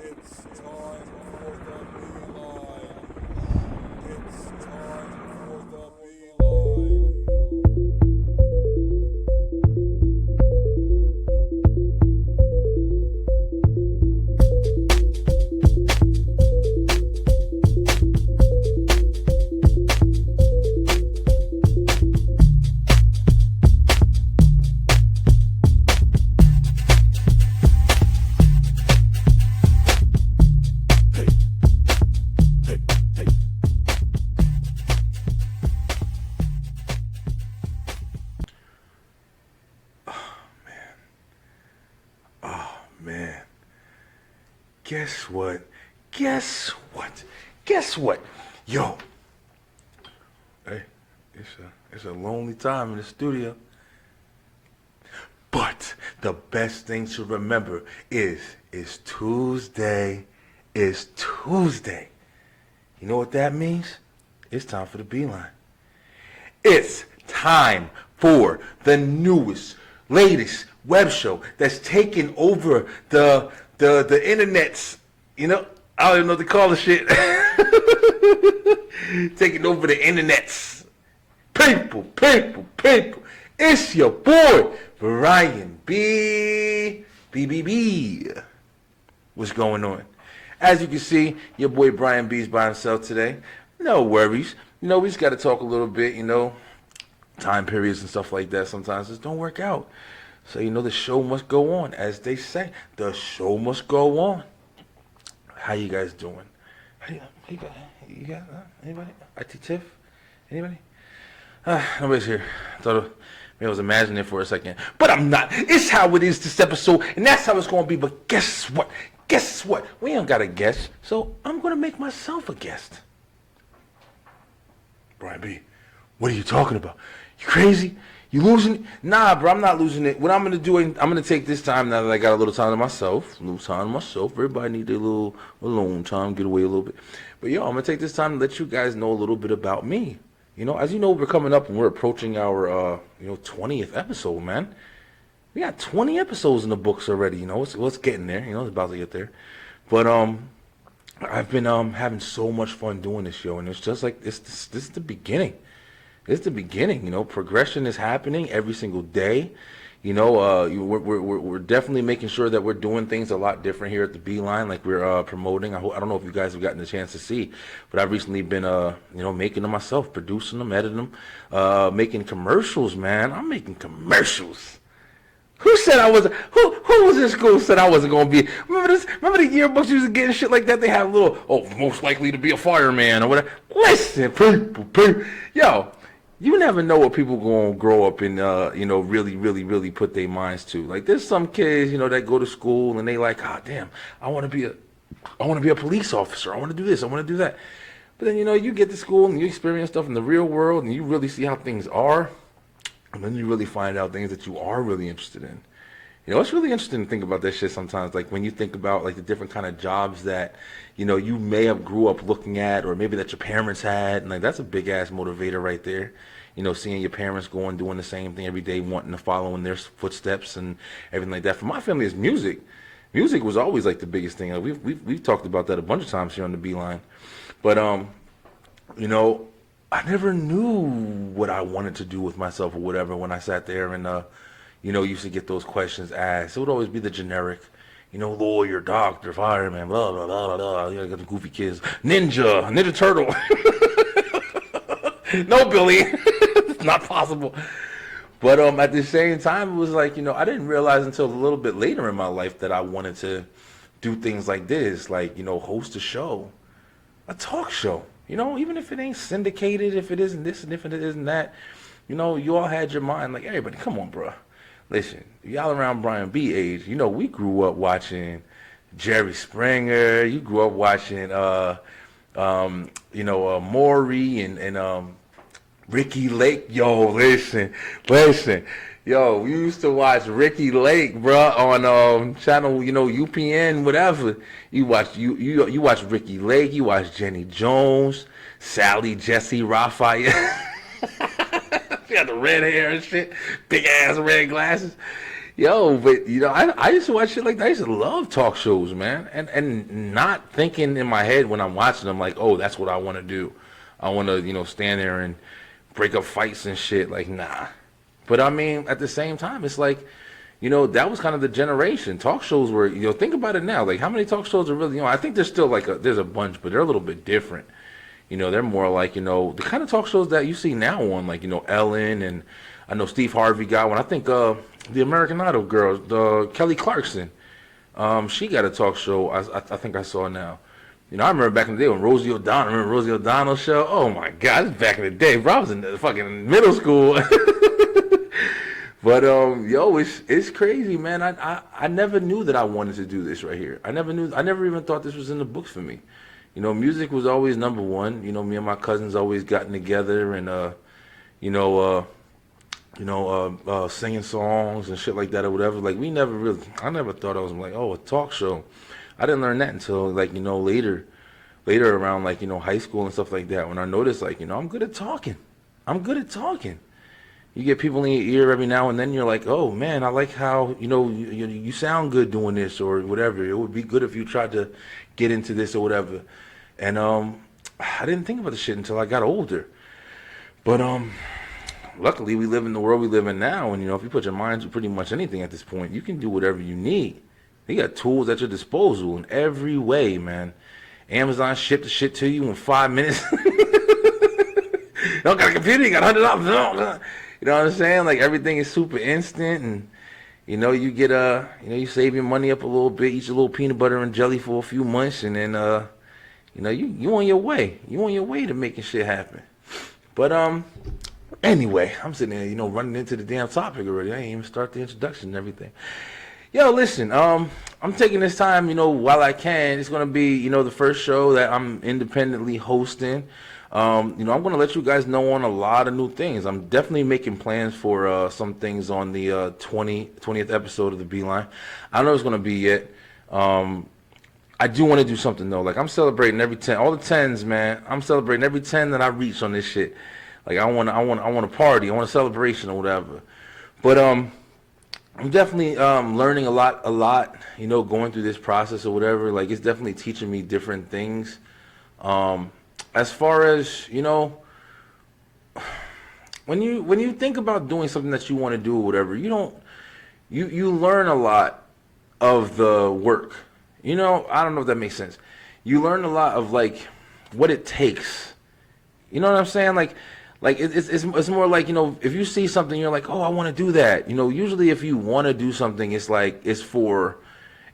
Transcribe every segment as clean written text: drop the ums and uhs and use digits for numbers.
It's time for the beeline. It's time for the beeline. Man, guess what? Guess what? Guess what? Yo, hey, it's a lonely time in the studio. But the best thing to remember is Tuesday is Tuesday. You know what that means? It's time for the beeline. It's time for the newest, latest web show that's taking over the internets. You know, I don't even know what to call the shit. Taking over the internets. People. It's your boy, Brian B. What's going on? As you can see, your boy Brian B's by himself today. No worries. You know, we just got to talk a little bit, you know, time periods and stuff like that sometimes just don't work out. So, you know, the show must go on. As they say, the show must go on. How you guys doing? You got anybody? IT Tiff? Anybody? Nobody's here. Maybe I was imagining it for a second. But I'm not. It's how it is this episode, and that's how it's going to be. But guess what? Guess what? We ain't got a guest, so I'm going to make myself a guest. Brian B., what are you talking about? You crazy? You losing it? Nah, bro, I'm not losing it. What I'm going to do, I'm going to take this time now that I got a little time to myself. Everybody need their little alone time, get away a little bit. But, yo, I'm going to take this time to let you guys know a little bit about me. You know, as you know, we're coming up and we're approaching our, 20th episode, man. We got 20 episodes in the books already, you know. It's getting there, you know, it's about to get there. But, I've been having so much fun doing this show, and it's just like this is the beginning. It's the beginning, you know. Progression is happening every single day. You know, we're definitely making sure that we're doing things a lot different here at the Beeline, like we're promoting. I don't know if you guys have gotten a chance to see, but I've recently been making them myself, producing them, editing them, making commercials. Man, I'm making commercials. Who said I was? Who was in school said I wasn't gonna be? Remember this? Remember the yearbooks you was getting shit like that? They have a little, most likely to be a fireman or whatever. Listen, people, yo, you never know what people gonna grow up and really put their minds to. Like there's some kids, you know, that go to school and they like, damn, I want to be a police officer. I want to do this. I want to do that. But then you get to school and you experience stuff in the real world and you really see how things are. And then you really find out things that you are really interested in. You know, it's really interesting to think about that shit sometimes. Like when you think about like the different kind of jobs that, you may have grew up looking at or maybe that your parents had. And like that's a big ass motivator right there. You know, seeing your parents going doing the same thing every day, wanting to follow in their footsteps and everything like that. For my family, it's music. Music was always like the biggest thing. Like, we've talked about that a bunch of times here on the Beeline. But I never knew what I wanted to do with myself or whatever when I sat there and, used to get those questions asked. It would always be the generic, lawyer, doctor, fireman, blah, blah, blah, blah. You got the goofy kids. Ninja Turtle. No, Billy. It's not possible. But at the same time, it was like, I didn't realize until a little bit later in my life that I wanted to do things like this, like, host a show, a talk show. Even if it ain't syndicated, if it isn't this and if it isn't that, you all had your mind like, everybody, come on, bro. Listen, y'all around Brian B. age, we grew up watching Jerry Springer. You grew up watching, Maury and Ricky Lake. Yo, listen. Yo, we used to watch Ricky Lake, bro, on channel, UPN, whatever. You watch Ricky Lake, you watch Jenny Jones, Sally Jesse Raphael. She had the red hair and shit, big ass red glasses. Yo, but I used to watch shit like that. I used to love talk shows, man, and not thinking in my head when I'm watching them like, oh, that's what I want to do. I want to, stand there and break up fights and shit. Like, nah. But I mean, at the same time, it's like, that was kind of the generation. Talk shows were, think about it now. Like, how many talk shows are really, I think there's still there's a bunch, but they're a little bit different. They're more like, the kind of talk shows that you see now on, like, Ellen, and I know Steve Harvey got one. I think the American Idol girl, the Kelly Clarkson, she got a talk show. I think I saw now. I remember back in the day when Rosie O'Donnell, remember Rosie O'Donnell's show? Oh my God, this is back in the day, bro. I was in the fucking middle school. But yo, it's crazy, man. I never knew that I wanted to do this right here. I never even thought this was in the books for me. Music was always number one. Me and my cousins always gotten together and singing songs and shit like that or whatever. Like I never thought I was like, oh, a talk show. I didn't learn that until later around high school and stuff like that. When I noticed I'm good at talking. I'm good at talking. You get people in your ear every now and then. You're like, oh man, I like how you sound good doing this or whatever. It would be good if you tried to get into this or whatever. And I didn't think about the shit until I got older. But luckily we live in the world we live in now, and if you put your mind to pretty much anything at this point, you can do whatever you need. You got tools at your disposal in every way, man. Amazon ship the shit to you in 5 minutes. You don't got a computer, you got $100. You know what I'm saying? Like everything is super instant, and you get you save your money up a little bit, eat your little peanut butter and jelly for a few months, and then you on your way. You on your way to making shit happen. But anyway, I'm sitting there, running into the damn topic already. I ain't even start the introduction and everything. Yo, listen, I'm taking this time, while I can. It's gonna be, the first show that I'm independently hosting. I'm gonna let you guys know on a lot of new things. I'm definitely making plans for some things on the 20th episode of the Beeline. I don't know what it's gonna be yet. I do want to do something though. Like I'm celebrating every 10, all the 10s, man. I'm celebrating every 10 that I reach on this shit. Like I want a party, I want a celebration or whatever. But I'm definitely learning a lot, going through this process or whatever. Like it's definitely teaching me different things. As far as, when you think about doing something that you want to do or whatever, you learn a lot of the work. I don't know if that makes sense. You learn a lot of what it takes. You know what I'm saying? Like it's more like, if you see something, you're like, oh, I want to do that. Usually if you want to do something, it's for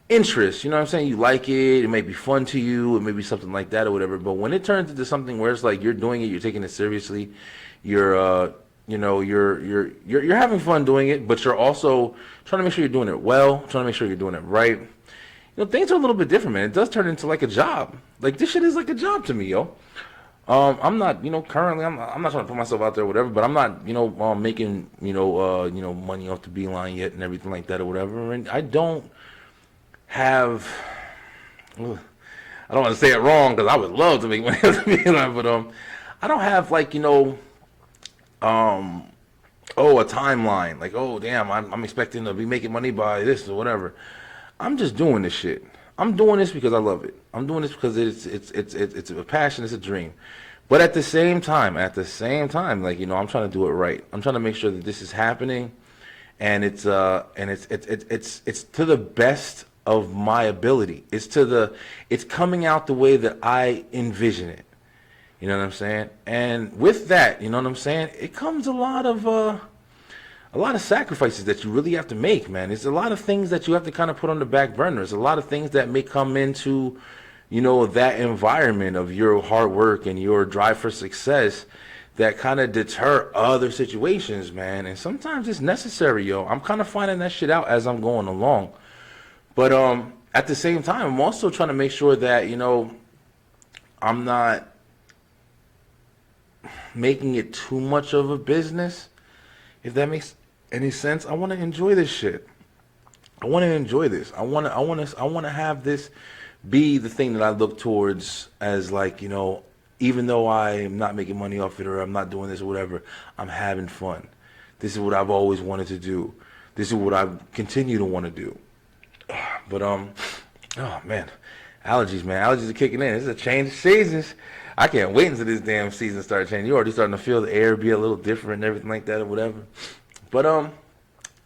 interest. You know what I'm saying? You like it. It may be fun to you. It may be something like that or whatever. But when it turns into something where it's like you're doing it, you're taking it seriously, you're having fun doing it, but you're also trying to make sure you're doing it well, trying to make sure you're doing it right. Things are a little bit different, man. It does turn into like a job. Like this shit is like a job to me, yo. I'm not, currently, I'm not trying to put myself out there or whatever, but I'm not, making, money off the Beeline yet and everything like that or whatever. And I don't have, I don't want to say it wrong because I would love to make money off the Beeline, but I don't have a timeline. Like, oh damn, I'm expecting to be making money by this or whatever. I'm just doing this shit. I'm doing this because I love it. I'm doing this because it's a passion, it's a dream. But at the same time, like, I'm trying to do it right. I'm trying to make sure that this is happening, and it's to the best of my ability. It's coming out the way that I envision it. You know what I'm saying? And with that, you know what I'm saying, it comes a lot of sacrifices that you really have to make, man. There's a lot of things that you have to kind of put on the back burner. There's a lot of things that may come into, that environment of your hard work and your drive for success that kind of deter other situations, man. And sometimes it's necessary, yo. I'm kind of finding that shit out as I'm going along. But at the same time, I'm also trying to make sure that, I'm not making it too much of a business. If that makes any sense, I want to enjoy this shit. I want to enjoy this. I want to have this be the thing that I look towards as even though I'm not making money off it or I'm not doing this or whatever, I'm having fun. This is what I've always wanted to do. this is what I continue to want to do. But oh man, allergies, man, allergies are kicking in. It's a change of seasons. I can't wait until this damn season starts changing. You're already starting to feel the air be a little different and everything like that or whatever. But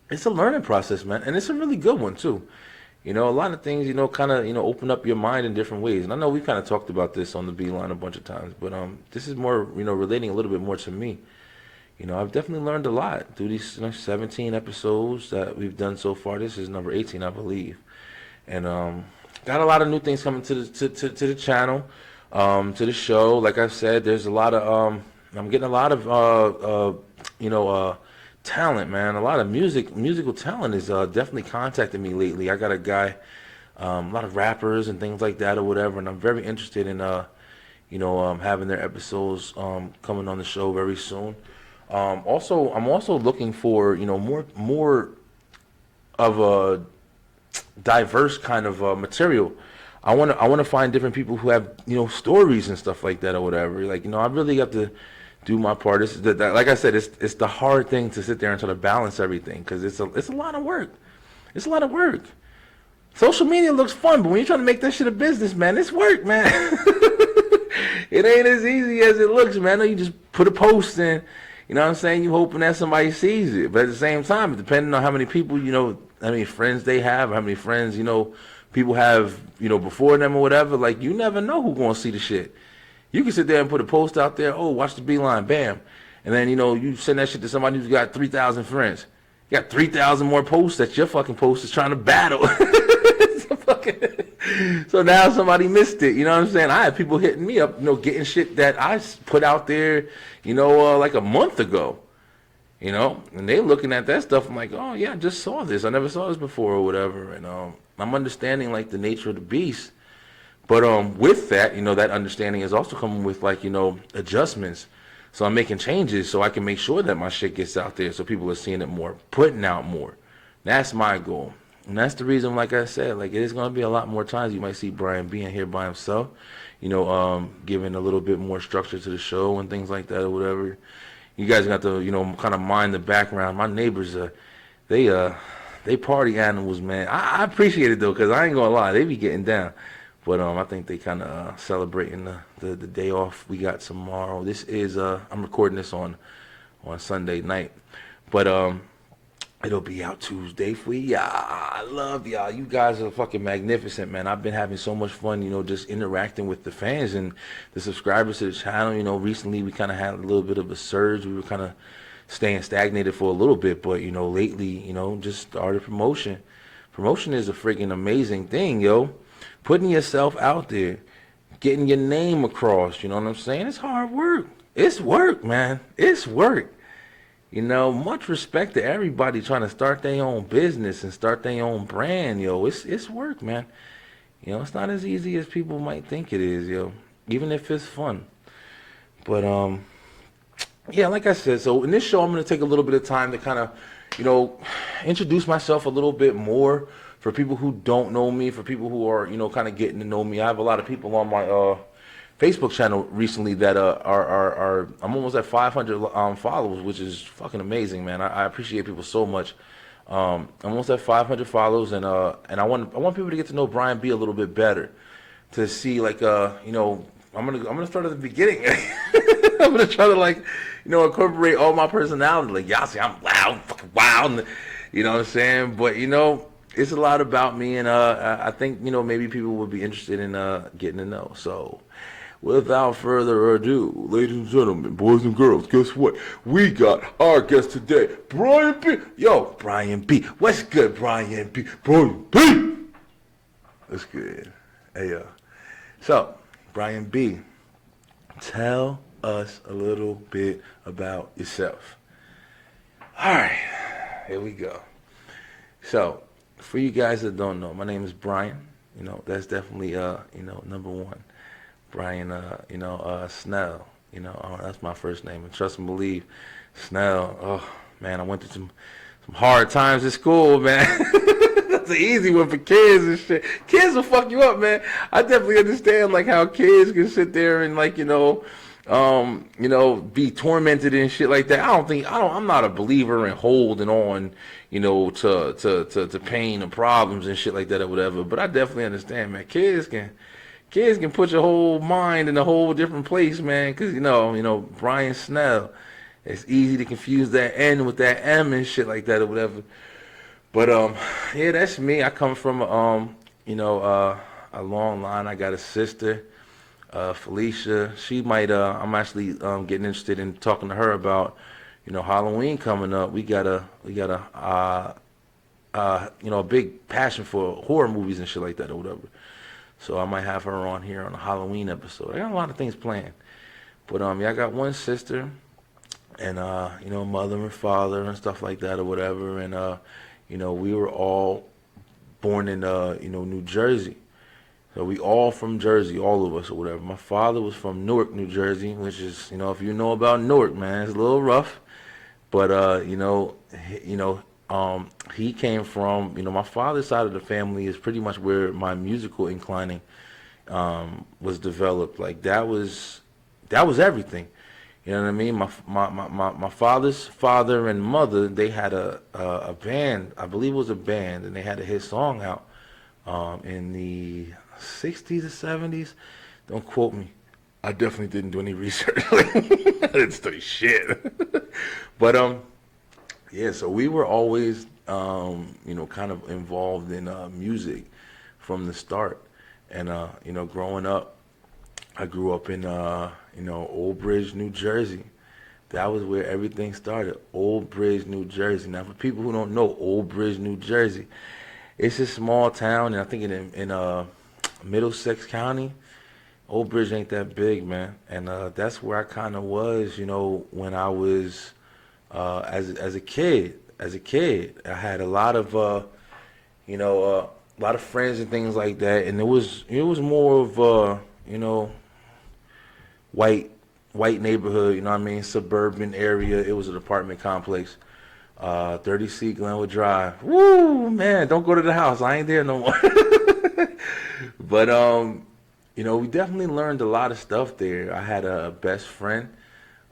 it's a learning process, man, and it's a really good one too. A lot of things, kind of, open up your mind in different ways. And I know we kind of talked about this on the Beeline a bunch of times, but this is more, relating a little bit more to me. I've definitely learned a lot through these 17 episodes that we've done so far. This is number 18, I believe. And got a lot of new things coming to the channel, to the show. Like I said, there's a lot of, I'm getting a lot of, talent, man. A lot of musical talent is definitely contacting me lately. I got a guy, a lot of rappers and things like that or whatever, and I'm very interested in, having their episodes coming on the show very soon. I'm also looking for, more of a diverse kind of material. I want to find different people who have, stories and stuff like that or whatever. Like, I really got to do my part. Like I said, it's the hard thing to sit there and try to balance everything, because it's a lot of work. It's a lot of work. Social media looks fun, but when you're trying to make that shit a business, man, it's work, man. It ain't as easy as it looks, man. You just put a post in, you know what I'm saying? You hoping that somebody sees it. But at the same time, depending on how many people, how many friends they have, how many friends, people have, before them or whatever, like, you never know who's going to see the shit. You can sit there and put a post out there, oh, watch the Beeline, bam. And then, you send that shit to somebody who's got 3,000 friends. You got 3,000 more posts that your fucking post is trying to battle. So now somebody missed it, you know what I'm saying? I had people hitting me up, getting shit that I put out there, like a month ago, and they looking at that stuff. I'm like, oh yeah, I just saw this. I never saw this before or whatever. And I'm understanding like the nature of the beast. But with that, that understanding is also coming with like, adjustments. So I'm making changes so I can make sure that my shit gets out there so people are seeing it more, putting out more. That's my goal. And that's the reason, like I said, like it is going to be a lot more times you might see Brian being here by himself, giving a little bit more structure to the show and things like that or whatever. You guys got to, kind of mind the background. My neighbors, they party animals, man. I appreciate it though, because I ain't going to lie, they be getting down. But I think they kind of celebrating the day off we got tomorrow. This is, I'm recording this on Sunday night. But it'll be out Tuesday for y'all. I love y'all. You guys are fucking magnificent, man. I've been having so much fun, just interacting with the fans and the subscribers to the channel. Recently we kind of had a little bit of a surge. We were kind of staying stagnated for a little bit, but, lately, just started promotion. Promotion is a freaking amazing thing, yo. Putting yourself out there, getting your name across, you know what I'm saying? It's hard work. It's work, man. It's work. Much respect to everybody trying to start their own business and start their own brand, yo. It's work, man. It's not as easy as people might think it is, yo. Even if it's fun. But yeah, like I said, so in this show I'm gonna take a little bit of time to kind of, introduce myself a little bit more for people who don't know me, for people who are, kind of getting to know me. I have a lot of people on my Facebook channel recently that are I'm almost at 500 followers, which is fucking amazing, man. I appreciate people so much. I'm almost at 500 followers, and I want people to get to know Brian B a little bit better, to see like I'm gonna start at the beginning. I'm gonna try to like incorporate all my personality. Like y'all see, I'm loud, fucking wild, you know what I'm saying? But it's a lot about me, and I think maybe people would be interested in getting to know. So without further ado, ladies and gentlemen, boys and girls, guess what? We got our guest today, Brian B. Yo, Brian B. What's good, Brian B? Brian B. What's good? Hey, so, Brian B, tell us a little bit about yourself. All right, here we go. So, for you guys that don't know, my name is Brian. That's definitely, number one. Brian, Snell, that's my first name. And trust and believe, Snell, oh, man, I went through some hard times at school, man. That's an easy one for kids and shit. Kids will fuck you up, man. I definitely understand, like, how kids can sit there and, like, be tormented and shit like that. I'm not a believer in holding on, to pain and problems and shit like that or whatever. But I definitely understand, man. Kids can put your whole mind in a whole different place, man. Cause Brian Snell. It's easy to confuse that N with that M and shit like that or whatever. But yeah, that's me. I come from a long line. I got a sister, Felicia. She might. I'm actually getting interested in talking to her about, Halloween coming up. We got a big passion for horror movies and shit like that or whatever. So I might have her on here on a Halloween episode. I got a lot of things planned. But yeah, I got one sister, and mother and father and stuff like that or whatever. And we were all born in New Jersey. So we all from Jersey, all of us or whatever. My father was from Newark, New Jersey, which is, if you know about Newark, man, it's a little rough. But he came from, my father's side of the family is pretty much where my musical inclining was developed. Like that was everything. You know what I mean? My father's father and mother, they had a band. I believe it was a band, and they had a hit song out in the 60s or 70s. Don't quote me. I definitely didn't do any research. I didn't study shit. But yeah, so we were always kind of involved in music from the start. And growing up, I grew up in Old Bridge, New Jersey. That was where everything started. Old Bridge, New Jersey. Now, for people who don't know Old Bridge, New Jersey, it's a small town, and I think in Middlesex County. Old Bridge ain't that big, man. And that's where I kind of was, when I was as a kid. As a kid, I had a lot of a lot of friends and things like that, and it was more of white neighborhood, you know what I mean, suburban area. It was an apartment complex. 30C Glenwood Drive. Woo, man, don't go to the house. I ain't there no more. But we definitely learned a lot of stuff there. I had a best friend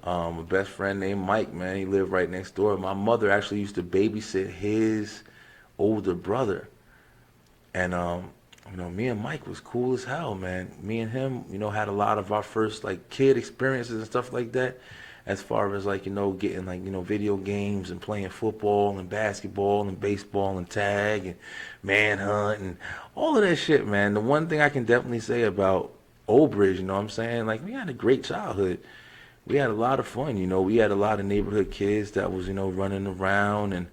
named Mike, man. He lived right next door. My mother actually used to babysit his older brother. And me and Mike was cool as hell, man. Me and him, had a lot of our first like kid experiences and stuff like that. As far as like, getting like, video games and playing football and basketball and baseball and tag and manhunt and all of that shit, man. The one thing I can definitely say about Old Bridge, you know what I'm saying? Like, we had a great childhood. We had a lot of fun, we had a lot of neighborhood kids that was, running around, and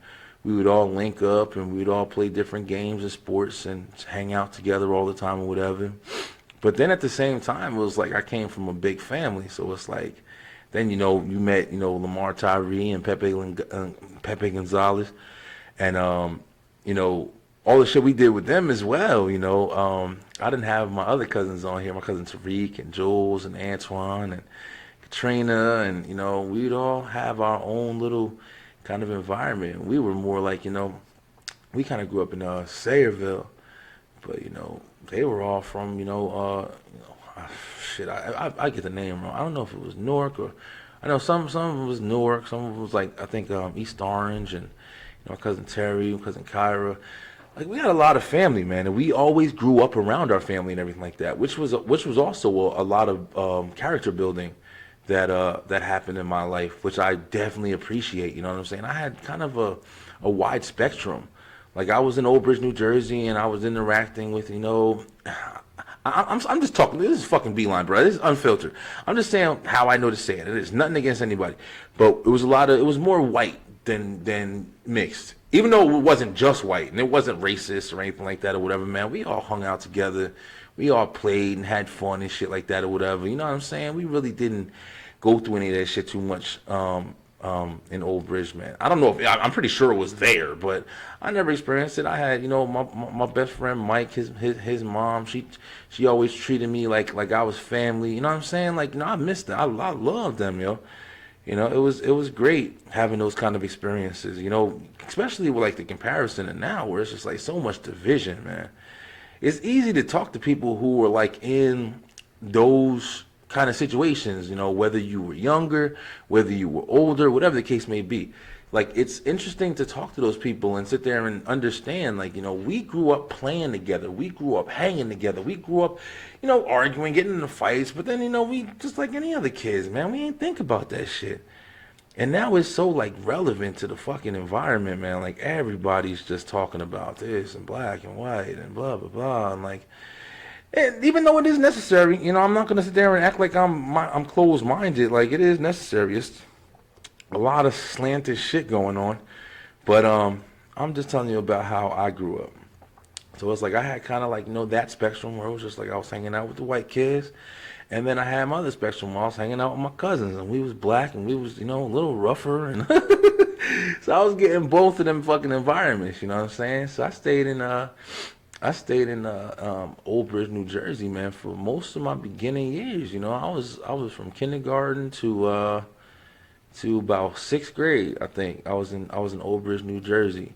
we would all link up and we'd all play different games and sports and hang out together all the time or whatever. But then at the same time, it was like I came from a big family, so it's like, then, you met, Lamar Tyree and Pepe Gonzalez, and, all the shit we did with them as well, I didn't have my other cousins on here, my cousin Tariq and Jules and Antoine and Katrina, and, we'd all have our own little kind of environment. We were more like, we kind of grew up in Sayreville, but, they were all from, shit, I get the name wrong. I don't know if it was Newark or, I know some of it was Newark, some of it was like, I think East Orange, and, my cousin Terry, my cousin Kyra. Like, we had a lot of family, man, and we always grew up around our family and everything like that, which was also a lot of character building that happened in my life, which I definitely appreciate. You know what I'm saying? I had kind of a wide spectrum. Like, I was in Old Bridge, New Jersey, and I was interacting with, I'm just talking. This is fucking Beeline, bro. This is unfiltered. I'm just saying how I know to say it. It is nothing against anybody, but it was more white than mixed. Even though it wasn't just white and it wasn't racist or anything like that or whatever, man. We all hung out together. We all played and had fun and shit like that or whatever. You know what I'm saying? We really didn't go through any of that shit too much in Old Bridge, man. I don't know if I'm pretty sure it was there, but I never experienced it. I had, my best friend Mike, his mom. She always treated me like I was family. You know what I'm saying? Like, I missed them. I loved them, yo. It was great having those kind of experiences. Especially with like the comparison and now, where it's just like so much division, man. It's easy to talk to people who are like in those kind of situations, whether you were younger, whether you were older, whatever the case may be. Like, it's interesting to talk to those people and sit there and understand, like, we grew up playing together. We grew up hanging together. We grew up, arguing, getting into fights. But then, we just like any other kids, man. We ain't think about that shit. And now it's so, like, relevant to the fucking environment, man. Like, everybody's just talking about this and black and white and blah, blah, blah. And, like, and even though it is necessary, I'm not going to sit there and act like I'm closed-minded. Like, it is necessary. It's a lot of slanted shit going on. But I'm just telling you about how I grew up. So it's like I had kind of like, that spectrum where it was just like I was hanging out with the white kids. And then I had my other spectrum where I was hanging out with my cousins. And we was black and we was, a little rougher. And so I was getting both of them fucking environments, you know what I'm saying? So I stayed in Old Bridge, New Jersey, man, for most of my beginning years. I was from kindergarten to about sixth grade. I think I was in Old Bridge, New Jersey,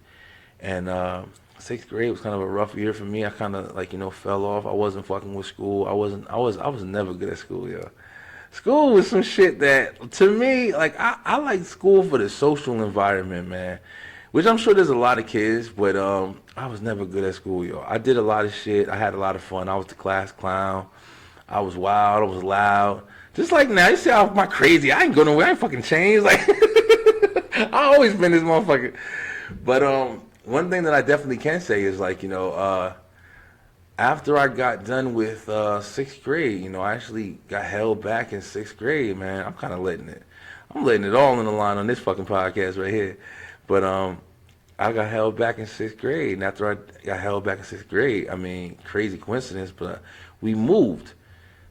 and sixth grade was kind of a rough year for me. I kind of like fell off. I wasn't fucking with school. I was never good at school, yo. School was some shit that to me, like I like school for the social environment, man. Which I'm sure there's a lot of kids, but I was never good at school, yo. I did a lot of shit. I had a lot of fun. I was the class clown. I was wild. I was loud. Just like now, you see how my crazy. I ain't going nowhere. I ain't fucking changed. Like I always been this motherfucker. But one thing that I definitely can say is like after I got done with sixth grade, I actually got held back in sixth grade, man. I'm kind of letting it. I'm letting it all on the line on this fucking podcast right here. But I got held back in sixth grade, and after I got held back in sixth grade, I mean, crazy coincidence, but we moved.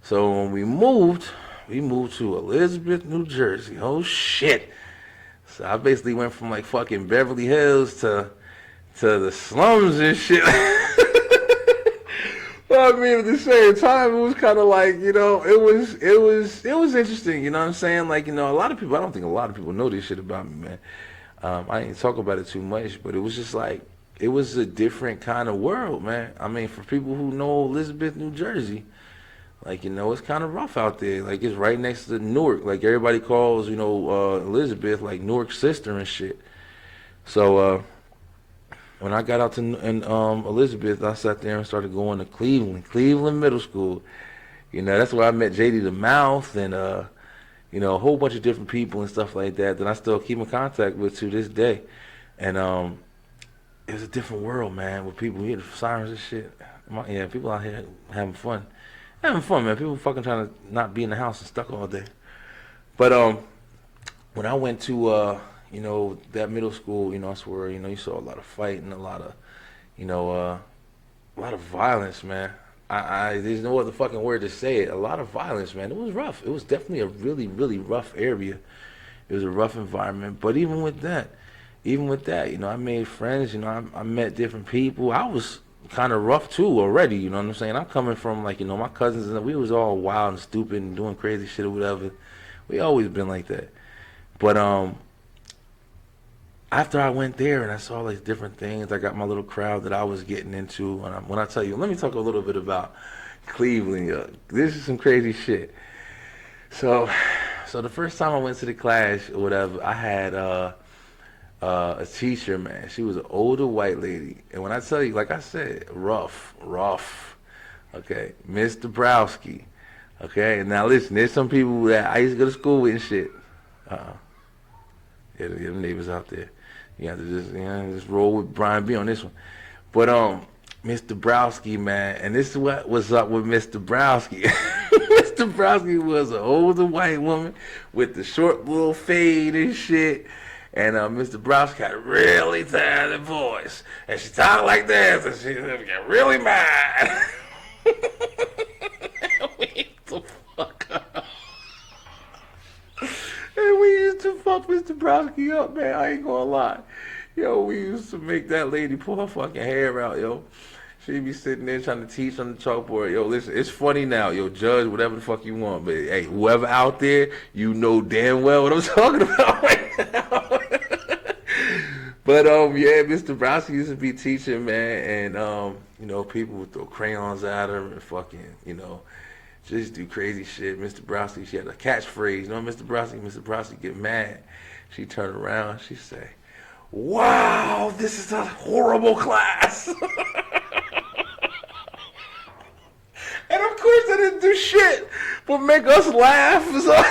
So when we moved to Elizabeth, New Jersey. Oh shit! So I basically went from like fucking Beverly Hills to the slums and shit. Well, I mean, at the same time, it was kind of like, it was interesting. You know what I'm saying? Like, a lot of people. I don't think a lot of people know this shit about me, man. I didn't talk about it too much, but it was just like, it was a different kind of world, man. I mean, for people who know Elizabeth, New Jersey, like, it's kind of rough out there. Like, it's right next to Newark. Like, everybody calls, Elizabeth, like, Newark's sister and shit. So, when I got out to Elizabeth, I sat there and started going to Cleveland Middle School. That's where I met JD the Mouth and, a whole bunch of different people and stuff like that I still keep in contact with to this day. And it was a different world, man, with people hearing sirens and shit. Yeah, people out here having fun. Having fun, man. People fucking trying to not be in the house and stuck all day. But when I went to that middle school, I swear, you saw a lot of fighting, a lot of violence, man. There's no other fucking word to say it. A lot of violence, man. It was rough. It was definitely a really, really rough area. It was a rough environment. But even with that, I made friends. I met different people. I was kind of rough too already. You know what I'm saying? I'm coming from like my cousins and we was all wild and stupid and doing crazy shit or whatever. We always been like that. But after I went there and I saw like different things, I got my little crowd that I was getting into. And when I tell you, let me talk a little bit about Cleveland. This is some crazy shit. So the first time I went to the class or whatever, I had a teacher, man. She was an older white lady. And when I tell you, like I said, rough. Okay, Miss Dabrowski. Okay, now listen, there's some people that I used to go to school with and shit. Yeah, the neighbors out there. You have to just roll with Brian B on this one. But Miss Dabrowski, man, and this is what was up with Miss Dabrowski. Miss Dabrowski was an older white woman with the short little fade and shit. And Miss Dabrowski had a really talented voice. And she talked like this, and she got really mad. We used to fuck up. And we used to fuck Miss Dabrowski up, man. I ain't gonna lie. Yo, we used to make that lady pull her fucking hair out, yo. She'd be sitting there trying to teach on the chalkboard. Yo, listen, it's funny now. Yo, judge whatever the fuck you want. But, hey, whoever out there, you know damn well what I'm talking about right now. But, yeah, Mr. Dabrowski used to be teaching, man. And, people would throw crayons at her and fucking, just do crazy shit. Mr. Browski, she had a catchphrase. You know, Mr. Browski get mad. She turn around, she say, "Wow, this is a horrible class." And of course, I didn't do shit but make us laugh. So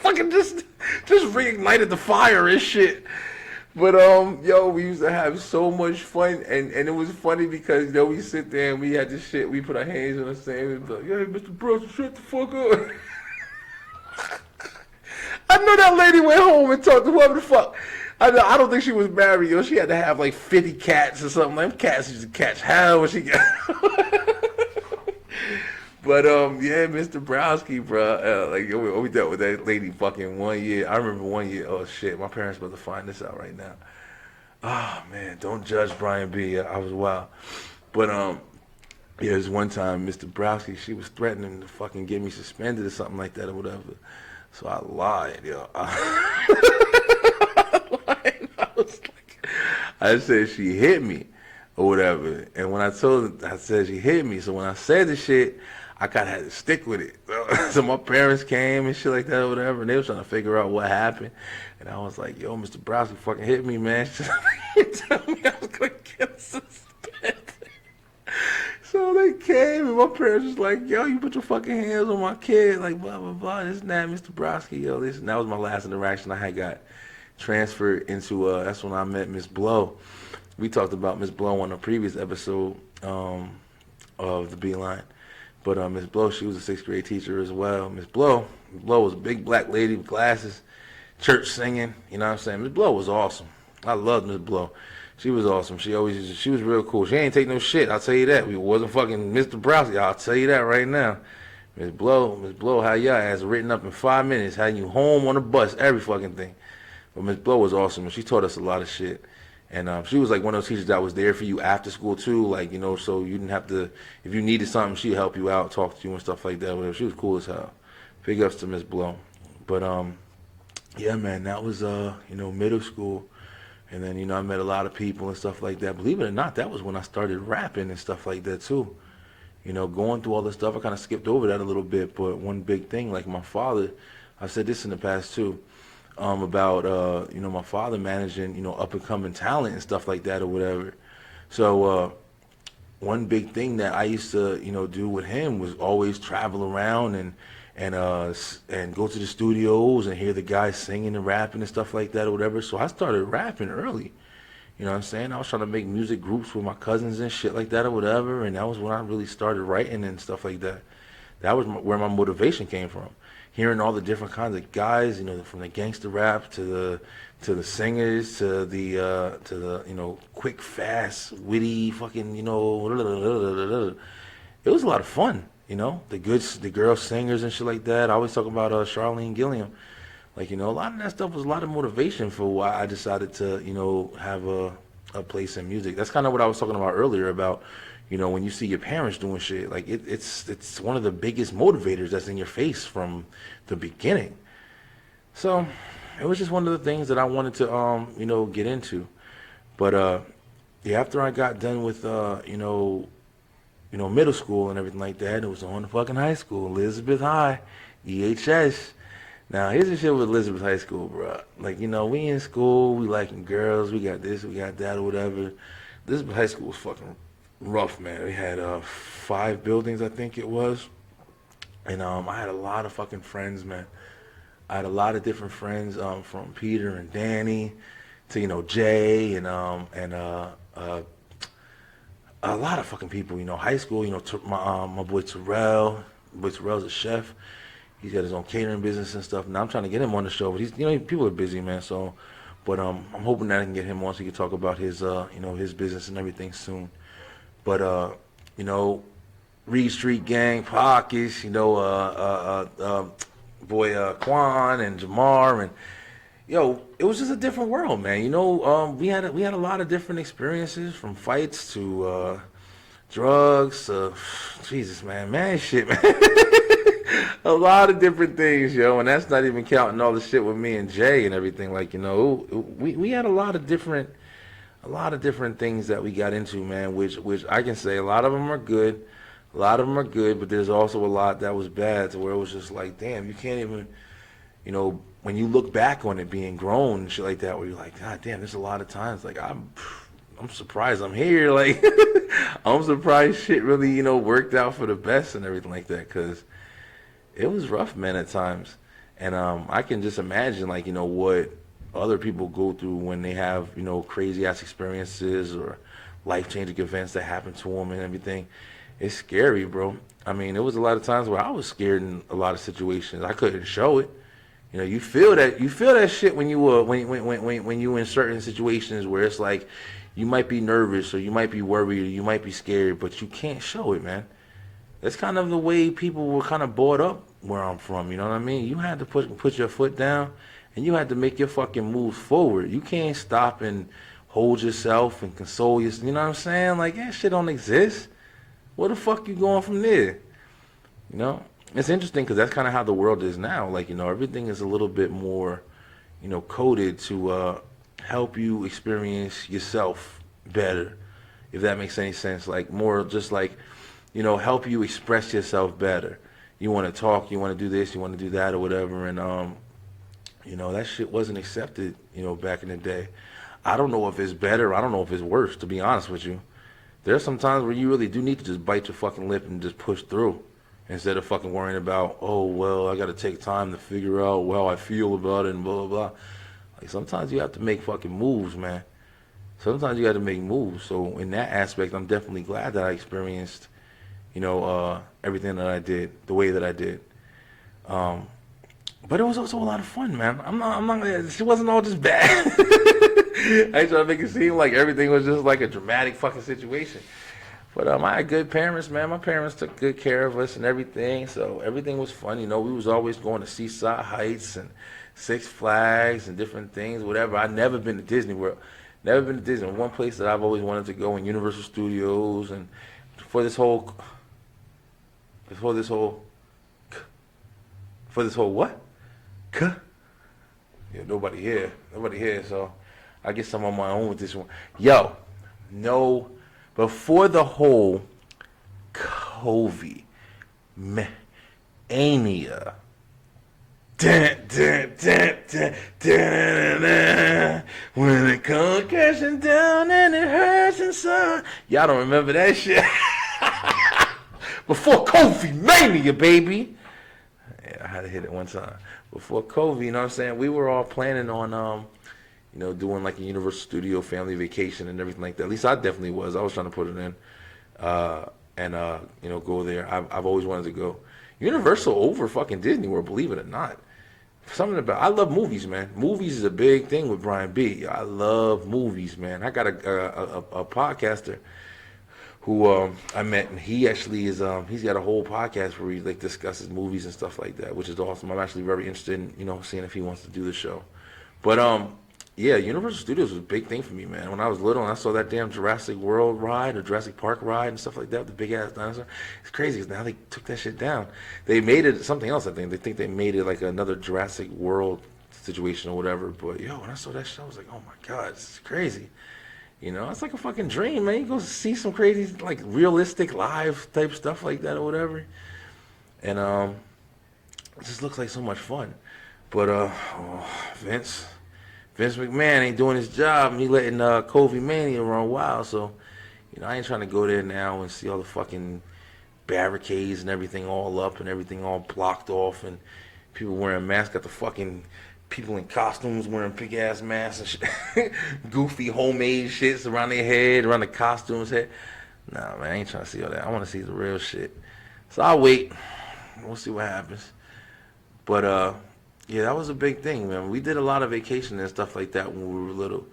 fucking just reignited the fire and shit. But yo, we used to have so much fun, and it was funny because we sit there and we had this shit. We put our hands on the same. We'd be like, "Hey, Mr. Brooks, shut the fuck up." I know that lady went home and talked to whoever the fuck. I don't think she was married. Yo, she had to have like 50 cats or something. Them cats used to catch hell when she got. But yeah, Mr. Browski, bro. Like we dealt with that lady fucking 1 year. I remember 1 year. Oh shit, my parents about to find this out right now. Oh man, don't judge Brian B. I was wild. But yeah, there's one time Mr. Browski, she was threatening to fucking get me suspended or something like that or whatever. So I lied, yo. I lied. I said she hit me or whatever. And when I told her, I said she hit me. So when I said the shit, I kind of had to stick with it. So my parents came and shit like that or whatever, and they were trying to figure out what happened. And I was like, "Yo, Mr. Browski fucking hit me, man." She told me I was going to get suspended. So they came, and my parents was like, "Yo, you put your fucking hands on my kid," like blah blah blah. This and that, Mr. Browski, yo, this. And that was my last interaction. I had got transferred into. That's when I met Miss Blow. We talked about Miss Blow on a previous episode of the Beeline. But Miss Blow, she was a 6th grade teacher as well. Miss Blow was a big black lady with glasses, church singing. You know what I'm saying? Miss Blow was awesome. I loved Miss Blow. She was awesome. She was real cool. She ain't take no shit. I'll tell you that. We wasn't fucking Mr. Browski. I'll tell you that right now. Miss Blow, how y'all ass written up in 5 minutes, had you home on the bus, every fucking thing. But Miss Blow was awesome, and she taught us a lot of shit. And she was like one of those teachers that was there for you after school too, like, so you didn't have to, if you needed something, she'd help you out, talk to you and stuff like that, whatever. She was cool as hell. Big ups to Miss Blow. But yeah, man, that was middle school. And then, I met a lot of people and stuff like that. Believe it or not, that was when I started rapping and stuff like that too. Going through all this stuff, I kind of skipped over that a little bit, but one big thing, like my father, I've said this in the past too, about my father managing up and coming talent and stuff like that or whatever. So one big thing that I used to do with him was always travel around and go to the studios and hear the guys singing and rapping and stuff like that or whatever. So I started rapping early. You know what I'm saying? I was trying to make music groups with my cousins and shit like that or whatever, and that was when I really started writing and stuff like that. That was where my motivation came from. Hearing all the different kinds of guys, from the gangster rap to the singers to the quick, fast, witty, fucking, it was a lot of fun, the girl singers and shit like that. I always talk about Charlene Gilliam. Like, a lot of that stuff was a lot of motivation for why I decided to, have a place in music. That's kind of what I was talking about earlier about, when you see your parents doing shit, like it's one of the biggest motivators that's in your face from the beginning. So it was just one of the things that I wanted to, get into. But yeah, after I got done with, middle school and everything like that, it was on to fucking high school, Elizabeth High, EHS. Now, here's the shit with Elizabeth High School, bro. Like, we in school, we liking girls, we got this, we got that, or whatever. Elizabeth High School was fucking rough, man. We had 5 buildings, I think it was. And I had a lot of fucking friends, man. I had a lot of different friends, from Peter and Danny to, Jay and a lot of fucking people, high school, my boy Terrell. My boy Terrell's a chef. He's got his own catering business and stuff. Now I'm trying to get him on the show, but he's, people are busy, man. So, but I'm hoping that I can get him on so he can talk about his, his business and everything soon. But Reed Street Gang, Pockets, boy Quan and Jamar, and it was just a different world, man. We had a lot of different experiences, from fights to drugs to Jesus, man, shit, man. A lot of different things, and that's not even counting all the shit with me and Jay and everything. Like, we had a lot of different things that we got into, man. Which I can say a lot of them are good, a A lot of them are good, but there's also a lot that was bad to where it was just like, damn, you can't even, when you look back on it being grown and shit like that, where you're like, God damn, there's a lot of times like I'm surprised I'm here. Like I'm surprised shit really, worked out for the best and everything like that, because it was rough, man, at times. And I can just imagine, like, what other people go through when they have, crazy ass experiences or life changing events that happen to them and everything. It's scary, bro. I mean, there was a lot of times where I was scared in a lot of situations. I couldn't show it. You feel that shit when when you in certain situations where it's like you might be nervous or you might be worried or you might be scared, but you can't show it, man. That's kind of the way people were kind of brought up where I'm from. You know what I mean? You had to put your foot down, and you had to make your fucking moves forward. You can't stop and hold yourself and console yourself. You know what I'm saying? Like, that shit don't exist. Where the fuck you going from there? It's interesting because that's kind of how the world is now. Like, everything is a little bit more, coded to help you experience yourself better, if that makes any sense. Like, more just like, help you express yourself better. You want to talk, you want to do this, you want to do that or whatever. And, that shit wasn't accepted, back in the day. I don't know if it's better. I don't know if it's worse, to be honest with you. There's some times where you really do need to just bite your fucking lip and just push through instead of fucking worrying about, oh, well, I got to take time to figure out how I feel about it and blah, blah, blah. Like, sometimes you have to make fucking moves, man. Sometimes you got to make moves. So in that aspect, I'm definitely glad that I experienced, everything that I did, the way that I did. But it was also a lot of fun, man. I'm not, it wasn't all just bad. I ain't trying to make it seem like everything was just like a dramatic fucking situation. But I had good parents, man. My parents took good care of us and everything, so everything was fun. We was always going to Seaside Heights and Six Flags and different things, whatever. I've never been to Disney World. Never been to Disney. One place that I've always wanted to go in Universal Studios, and for this whole what? Yeah, nobody here, so I guess I'm on my own with this one. Yo, no, before the whole COVID mania, when it comes crashing down and it hurts inside. Y'all don't remember that shit? Before COVID mania, baby. Yeah, I had to hit it one time. Before COVID, you know what I'm saying? We were all planning on, doing like a Universal Studio family vacation and everything like that. At least I definitely was. I was trying to put it in, and go there. I've always wanted to go. Universal over fucking Disney World, believe it or not. Something about, I love movies, man. Movies is a big thing with Brian B. I love movies, man. I got a podcaster who I met, and he actually is he's got a whole podcast where he like discusses movies and stuff like that, which is awesome. I'm actually very interested in seeing if he wants to do the show. But yeah, Universal Studios was a big thing for me, man. When I was little and I saw that damn Jurassic World ride or Jurassic Park ride and stuff like that, the big ass dinosaur, it's crazy because now they took that shit down. They made it something else, I think. They think they made it like another Jurassic World situation or whatever. But yo, when I saw that show, I was like, oh my god, this is crazy. It's like a fucking dream, man. You go see some crazy, like, realistic live type stuff like that or whatever. And it just looks like so much fun. But Vince McMahon ain't doing his job, and he letting COVID Mania run wild. So, I ain't trying to go there now and see all the fucking barricades and everything all up and everything all blocked off and people wearing masks. Got the fucking people in costumes wearing big ass masks and shit. Goofy homemade shits around their head, around the costumes head. Nah, man, I ain't trying to see all that. I want to see the real shit. So I'll wait. We'll see what happens. But yeah, that was a big thing, man. We did a lot of vacation and stuff like that when we were little.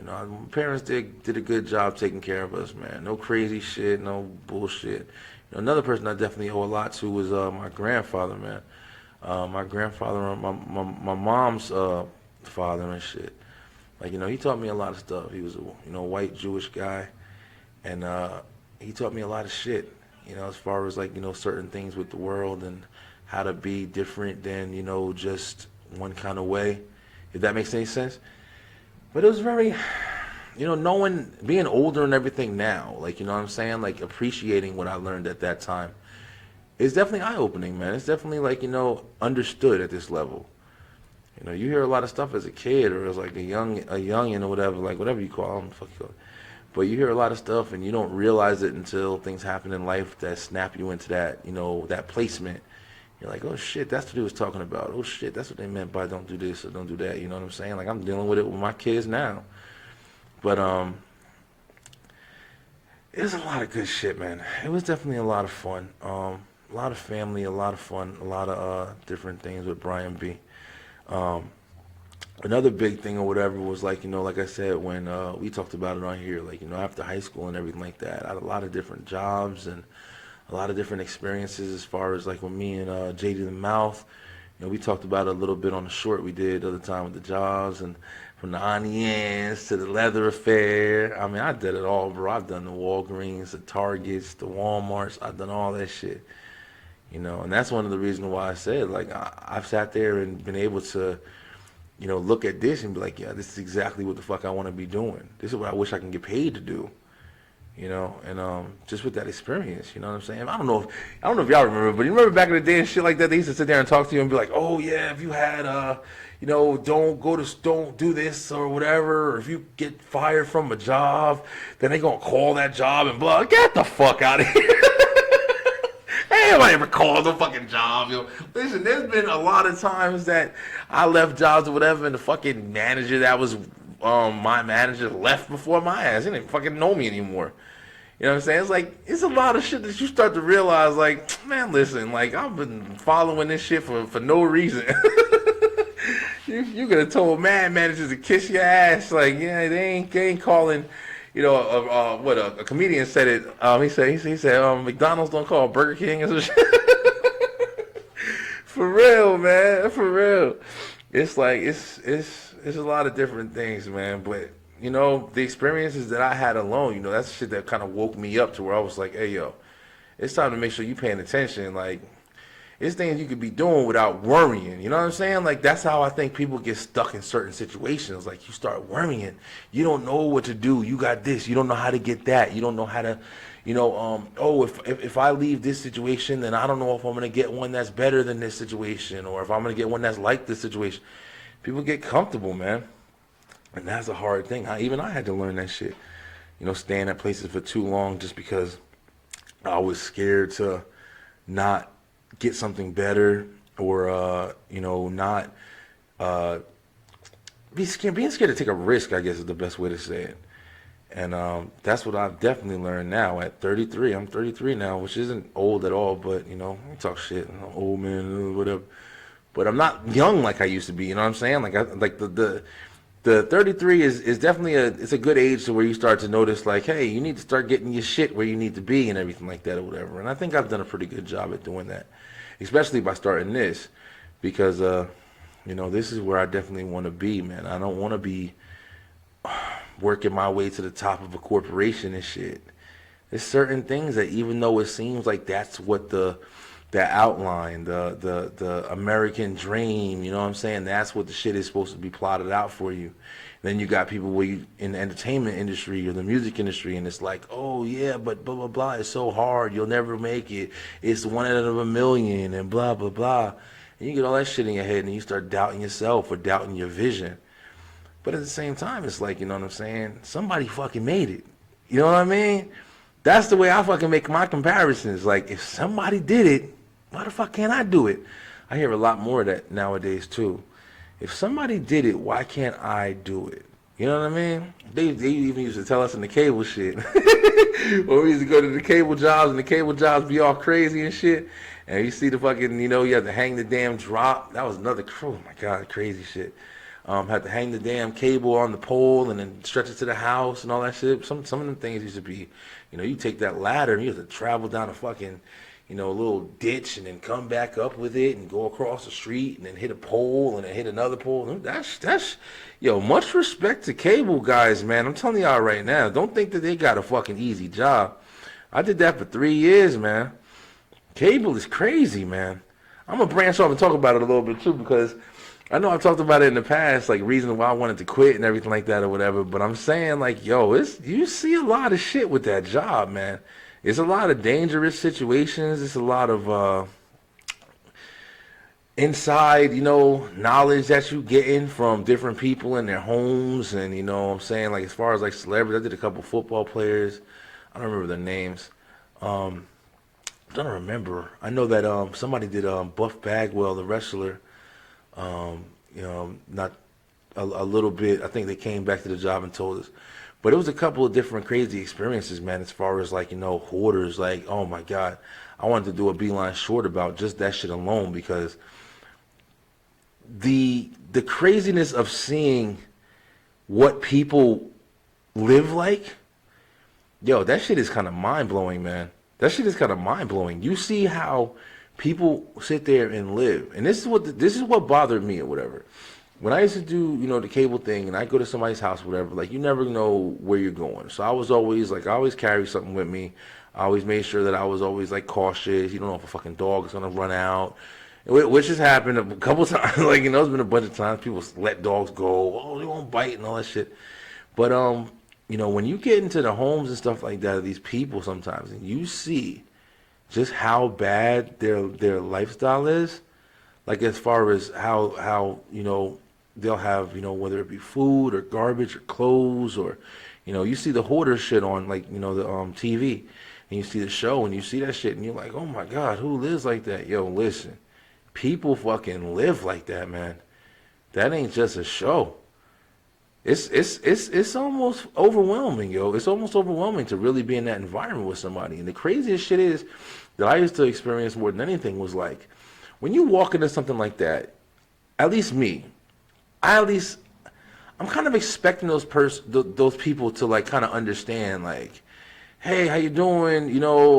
My parents did a good job taking care of us, man. No crazy shit, no bullshit. Another person I definitely owe a lot to was my grandfather, man. My grandfather, my mom's father and shit. Like, he taught me a lot of stuff. He was a white Jewish guy, and he taught me a lot of shit. As far as like certain things with the world and how to be different than just one kind of way, if that makes any sense. But it was knowing, being older and everything now, like, you know what I'm saying? Like, appreciating what I learned at that time is definitely eye-opening, man. It's definitely, like, understood at this level. You hear a lot of stuff as a kid or as, like, a youngin' or whatever, like, whatever you call them, fuck you. But you hear a lot of stuff and you don't realize it until things happen in life that snap you into that, that placement. You're like, oh shit, that's what he was talking about. Oh shit, that's what they meant by don't do this or don't do that. You know what I'm saying? Like, I'm dealing with it with my kids now. But it was a lot of good shit, man. It was definitely a lot of fun. A lot of family, a lot of fun, a lot of different things with Brian B. Another big thing or whatever was like, like I said, when we talked about it on here, like, after high school and everything like that, I had a lot of different jobs and a lot of different experiences as far as like with me and JD the Mouth. We talked about it a little bit on the short we did the other time with the jobs, and from the onions to the leather affair. I mean, I did it all, bro. I've done the Walgreens, the Targets, the Walmarts. I've done all that shit. And that's one of the reasons why I said, like, I've sat there and been able to, look at this and be like, yeah, this is exactly what the fuck I want to be doing. This is what I wish I can get paid to do. And just with that experience, you know what I'm saying? I don't know if y'all remember, but you remember back in the day and shit like that, they used to sit there and talk to you and be like, oh yeah, if you had don't do this or whatever, or if you get fired from a job, then they gonna call that job and blah. Get the fuck out of here. Ain't nobody ever called a fucking job, yo. Listen, there's been a lot of times that I left jobs or whatever, and the fucking manager that was my manager left before my ass. He didn't fucking know me anymore. You know what I'm saying? It's like, it's a lot of shit that you start to realize, like, man, listen, like, I've been following this shit for no reason. You could have told mad managers to kiss your ass. Like, yeah, they ain't calling, what a comedian said it. He said, McDonald's don't call Burger King or some shit. For real, man, for real. It's like, it's a lot of different things, man, but the experiences that I had alone, that's shit that kind of woke me up to where I was like, hey, yo, it's time to make sure you're paying attention. Like, it's things you could be doing without worrying. You know what I'm saying? Like, that's how I think people get stuck in certain situations. Like, you start worrying. You don't know what to do. You got this. You don't know how to get that. You don't know how to, if I leave this situation, then I don't know if I'm going to get one that's better than this situation, or if I'm going to get one that's like this situation. People get comfortable, man. And that's a hard thing. Even I had to learn that shit. Staying at places for too long just because I was scared to not get something better, or not being scared to take a risk, I guess is the best way to say it. And that's what I've definitely learned now at 33. I'm 33 now, which isn't old at all, but we talk shit, old man, whatever. But I'm not young like I used to be. You know what I'm saying? Like the 33 is definitely it's a good age to where you start to notice, like, hey, you need to start getting your shit where you need to be and everything like that or whatever. And I think I've done a pretty good job at doing that, especially by starting this, because this is where I definitely want to be, man. I don't want to be working my way to the top of a corporation and shit. There's certain things that, even though it seems like that's what the outline, the American dream, you know what I'm saying? That's what the shit is supposed to be plotted out for you. Then you got people in the entertainment industry or the music industry, and it's like, oh yeah, but blah blah blah, it's so hard, you'll never make it. It's one out of a million, and blah blah blah. And you get all that shit in your head, and you start doubting yourself or doubting your vision. But at the same time, it's like, you know what I'm saying? Somebody fucking made it. You know what I mean? That's the way I fucking make my comparisons. Like, if somebody did it, why the fuck can't I do it? I hear a lot more of that nowadays too. If somebody did it, why can't I do it? You know what I mean? They even used to tell us in the cable shit. When we used to go to the cable jobs, and the cable jobs be all crazy and shit. And you see the fucking, you have to hang the damn drop. That was another, oh my God, crazy shit. Had to hang the damn cable on the pole and then stretch it to the house and all that shit. Some of them things used to be, you take that ladder and you have to travel down a fucking, a little ditch and then come back up with it and go across the street and then hit a pole and then hit another pole. That's much respect to cable guys, man. I'm telling y'all right now, don't think that they got a fucking easy job. I did that for 3 years, man. Cable is crazy, man. I'm going to branch off and talk about it a little bit too, because I know I've talked about it in the past, like reason why I wanted to quit and everything like that or whatever. But I'm saying like, yo, it's you see a lot of shit with that job, man. It's a lot of dangerous situations. It's a lot of inside, knowledge that you getting from different people in their homes, and what I'm saying, like as far as like celebrities, I did a couple football players. I don't remember their names. Um, I don't remember. I know that somebody did Buff Bagwell, the wrestler. Not a little bit. I think they came back to the job and told us. But it was a couple of different crazy experiences, man, as far as like, hoarders. Like, oh my God, I wanted to do a beeline short about just that shit alone because the craziness of seeing what people live like, yo, that shit is kind of mind blowing, man. That shit is kind of mind blowing. You see how people sit there and live, and this is what bothered me or whatever. When I used to do, the cable thing, and I go to somebody's house, or whatever, like you never know where you're going. So I was always like, I always carry something with me. I always made sure that I was always like cautious. You don't know if a fucking dog is gonna run out, which has happened a couple times. Like it's been a bunch of times people let dogs go. Oh, they won't bite and all that shit. But when you get into the homes and stuff like that of these people sometimes, and you see just how bad their lifestyle is, like as far as how they'll have whether it be food or garbage or clothes or you see the hoarder shit on like the TV, and you see the show and you see that shit and you're like, oh my God, who lives like that? Yo, listen, people fucking live like that, man. That ain't just a show. It's almost overwhelming, yo. It's almost overwhelming to really be in that environment with somebody. And the craziest shit is that I used to experience more than anything was like when you walk into something like that. At least me, I'm kind of expecting those people to like kind of understand like, hey, how you doing?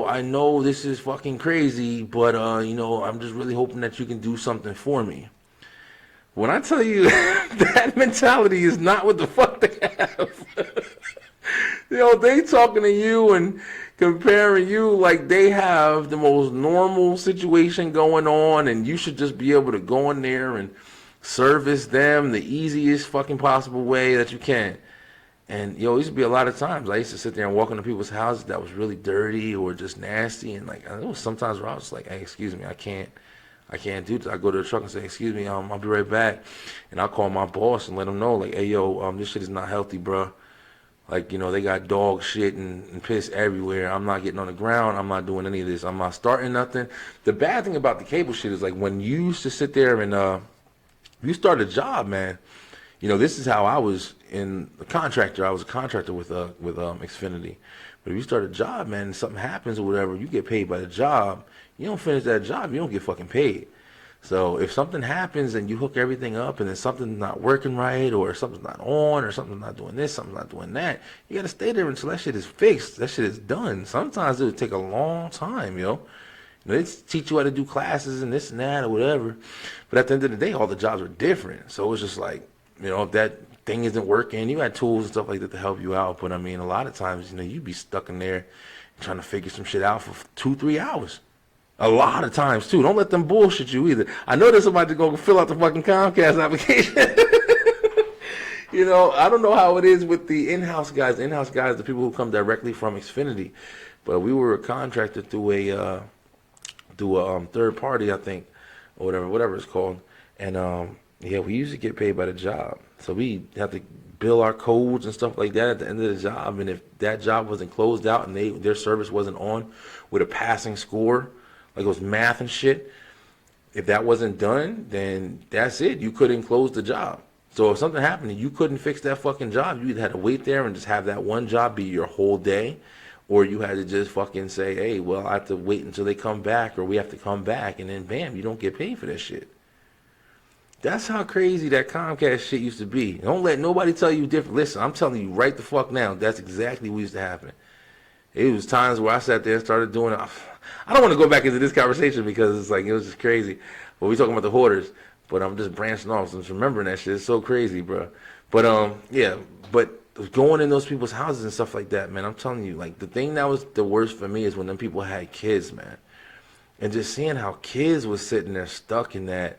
I know this is fucking crazy, but I'm just really hoping that you can do something for me. When I tell you that mentality is not what the fuck they have. They talking to you and comparing you like they have the most normal situation going on and you should just be able to go in there and service them the easiest fucking possible way that you can. And it used to be a lot of times I used to sit there and walk into people's houses that was really dirty or just nasty, and like there was sometimes where I was like, hey, excuse me, I can't do this. I go to the truck and say, excuse me, I'll be right back. And I'll call my boss and let him know, like, hey, yo, this shit is not healthy, bro. Like, they got dog shit and piss everywhere. I'm not getting on the ground. I'm not doing any of this. I'm not starting nothing. The bad thing about the cable shit is, like, when you used to sit there and you start a job, man, this is how I was in a contractor. I was a contractor with Xfinity. But if you start a job, man, and something happens or whatever, you get paid by the job. You don't finish that job, you don't get fucking paid. So if something happens and you hook everything up and then something's not working right or something's not on or something's not doing this, something's not doing that, you got to stay there until that shit is fixed. That shit is done. Sometimes it would take a long time, yo. They teach you how to do classes and this and that or whatever. But at the end of the day, all the jobs are different. So it's just like, if that thing isn't working, you got tools and stuff like that to help you out. But I mean, a lot of times, you'd be stuck in there trying to figure some shit out for 2-3 hours. A lot of times, too. Don't let them bullshit you either. I know there's somebody to go fill out the fucking Comcast application. I don't know how it is with the in-house guys. In-house guys, the people who come directly from Xfinity. But we were a contractor through a third party, I think, or whatever it's called. And, yeah, we usually get paid by the job. So we have to bill our codes and stuff like that at the end of the job. And if that job wasn't closed out and their service wasn't on with a passing score, like it was math and shit, if that wasn't done, then that's it. You couldn't close the job. So if something happened and you couldn't fix that fucking job, you either had to wait there and just have that one job be your whole day, or you had to just fucking say, hey, well, I have to wait until they come back, or we have to come back, and then bam, you don't get paid for that shit. That's how crazy that Comcast shit used to be. Don't let nobody tell you different. Listen, I'm telling you right the fuck now, that's exactly what used to happen. It was times where I sat there and started doing it. I don't want to go back into this conversation because it's like, it was just crazy. But we're talking about the hoarders. But I'm just branching off. So I'm just remembering that shit. It's so crazy, bro. But, yeah. But going in those people's houses and stuff like that, man, I'm telling you, like, the thing that was the worst for me is when them people had kids, man. And just seeing how kids was sitting there stuck in that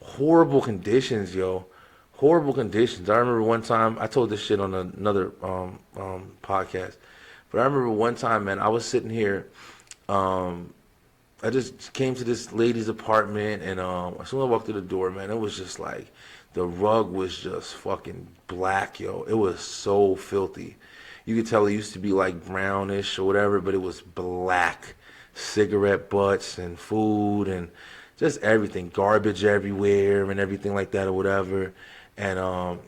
horrible conditions, yo. Horrible conditions. I remember one time, I told this shit on another podcast, but I remember one time, man, I was sitting here, um, I just came to this lady's apartment, and as soon as I walked through the door, man, it was just like, the rug was just fucking black, yo. It was so filthy. You could tell it used to be like brownish or whatever, but it was black. Cigarette butts and food and just everything, garbage everywhere and everything like that or whatever. And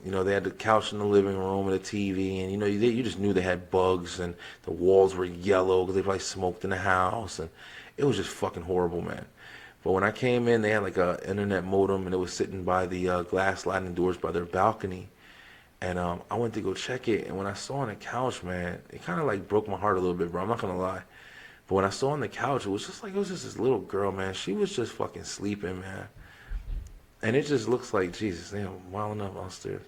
they had the couch in the living room and a TV, and you just knew they had bugs, and the walls were yellow because they probably smoked in the house, and it was just fucking horrible, man. But when I came in, they had like a internet modem, and it was sitting by the glass sliding doors by their balcony. And I went to go check it, and when I saw on the couch, man, it kind of like broke my heart a little bit, bro. I'm not gonna lie. But when I saw on the couch, it was just this little girl, man. She was just fucking sleeping, man. And it just looks like, Jesus, they wilding up downstairs.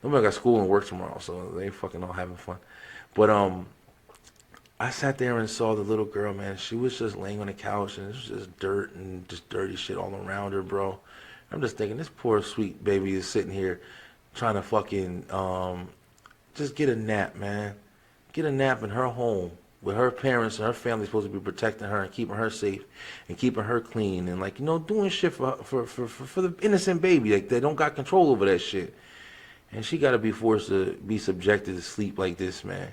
Nobody got school and work tomorrow, so they fucking all having fun. But I sat there and saw the little girl, man. She was just laying on the couch, and it was just dirt and just dirty shit all around her, bro. I'm just thinking, this poor sweet baby is sitting here trying to fucking just get a nap, man. Get a nap in her home with her parents and her family supposed to be protecting her and keeping her safe and keeping her clean and doing shit for the innocent baby. Like, they don't got control over that shit. And she got to be forced to be subjected to sleep like this, man.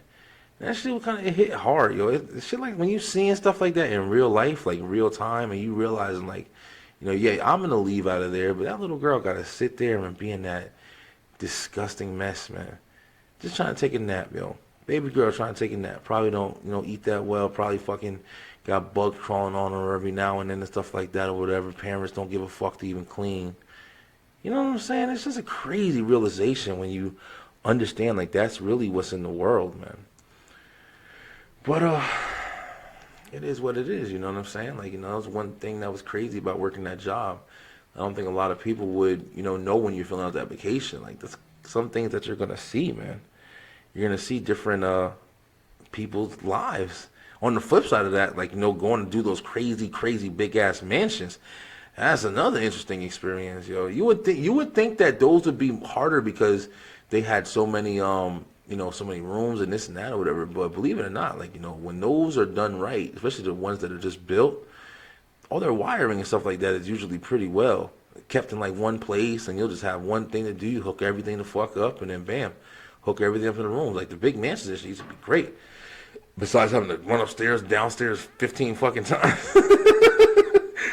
And that shit it hit hard, yo. It shit, like when you seeing stuff like that in real life, like real time, and you realizing yeah, I'm gonna leave out of there, but that little girl got to sit there and be in that disgusting mess, man. Just trying to take a nap, yo. Baby girl trying to take a nap. Probably don't, eat that well. Probably fucking got bugs crawling on her every now and then and stuff like that or whatever. Parents don't give a fuck to even clean. You know what I'm saying? It's just a crazy realization when you understand, like, that's really what's in the world, man. But, it is what it is, you know what I'm saying? Like, that was one thing that was crazy about working that job. I don't think a lot of people would, know when you're filling out the application. Like, that's some things that you're going to see, man. You're going to see different people's lives. On the flip side of that, like, going to do those crazy, crazy big-ass mansions, that's another interesting experience, yo. You would think that those would be harder because they had so many, so many rooms and this and that or whatever. But believe it or not, like, when those are done right, especially the ones that are just built, all their wiring and stuff like that is usually pretty well kept in like one place, and you'll just have one thing to do. You hook everything the fuck up, and then bam, hook everything up in the rooms. Like the big mansions used to be great. Besides having to run upstairs, downstairs 15 fucking times,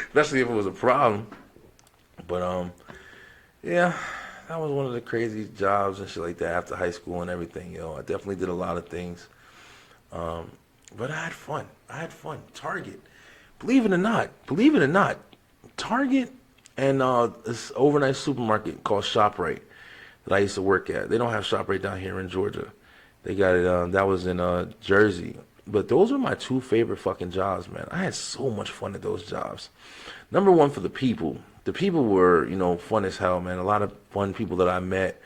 especially if it was a problem. But yeah, that was one of the crazy jobs and shit like that after high school and everything. I definitely did a lot of things. But I had fun. Target. Believe it or not, Target and this overnight supermarket called ShopRite that I used to work at. They don't have ShopRite down here in Georgia. They got it, that was in Jersey. But those were my two favorite fucking jobs, man. I had so much fun at those jobs. Number one, for the people. The people were, fun as hell, man. A lot of fun people that I met.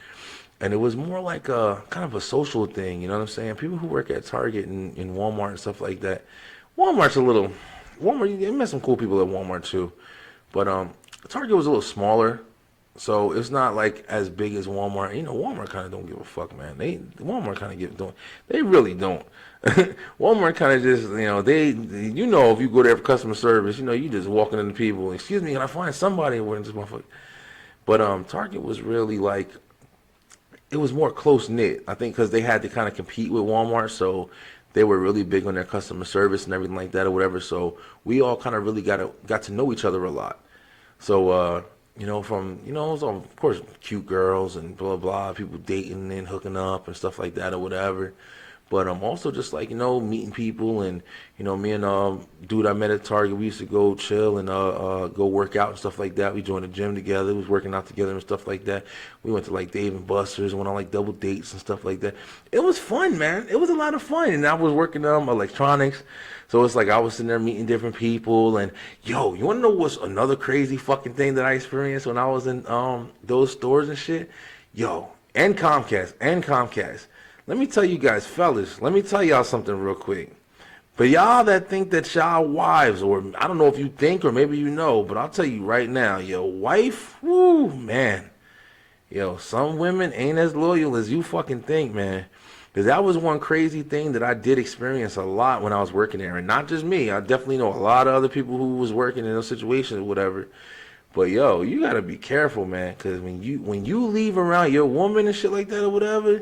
And it was more like a kind of a social thing, you know what I'm saying? People who work at Target and Walmart and stuff like that. Walmart's Walmart, you met some cool people at Walmart too. But Target was a little smaller, so it's not like as big as Walmart. Walmart kind of don't give a fuck, man. Walmart kind of they really don't. Walmart kind of just, if you go there for customer service, you just walking into people, excuse me, can I find somebody wearing this motherfucker? But Target was really like, it was more close-knit, I think, because they had to kind of compete with Walmart, so they were really big on their customer service and everything like that or whatever. So we all kind of really got to know each other a lot. So, it was all, of course, cute girls and blah, blah, people dating and hooking up and stuff like that or whatever. But I'm also just like, meeting people and, me and dude I met at Target, we used to go chill and go work out and stuff like that. We joined the gym together, we was working out together and stuff like that. We went to like Dave & Buster's, went on like double dates and stuff like that. It was fun, man. It was a lot of fun. And I was working electronics. So it's like I was sitting there meeting different people. And yo, you want to know what's another crazy fucking thing that I experienced when I was in those stores and shit? Yo, and Comcast. Let me tell you guys, fellas, let me tell y'all something real quick. But y'all that think that y'all wives, or I don't know if you think or maybe you know, but I'll tell you right now, your wife, woo, man. Yo, some women ain't as loyal as you fucking think, man. Because that was one crazy thing that I did experience a lot when I was working there. And not just me. I definitely know a lot of other people who was working in those situations or whatever. But yo, you gotta be careful, man. Because when you leave around your woman and shit like that or whatever,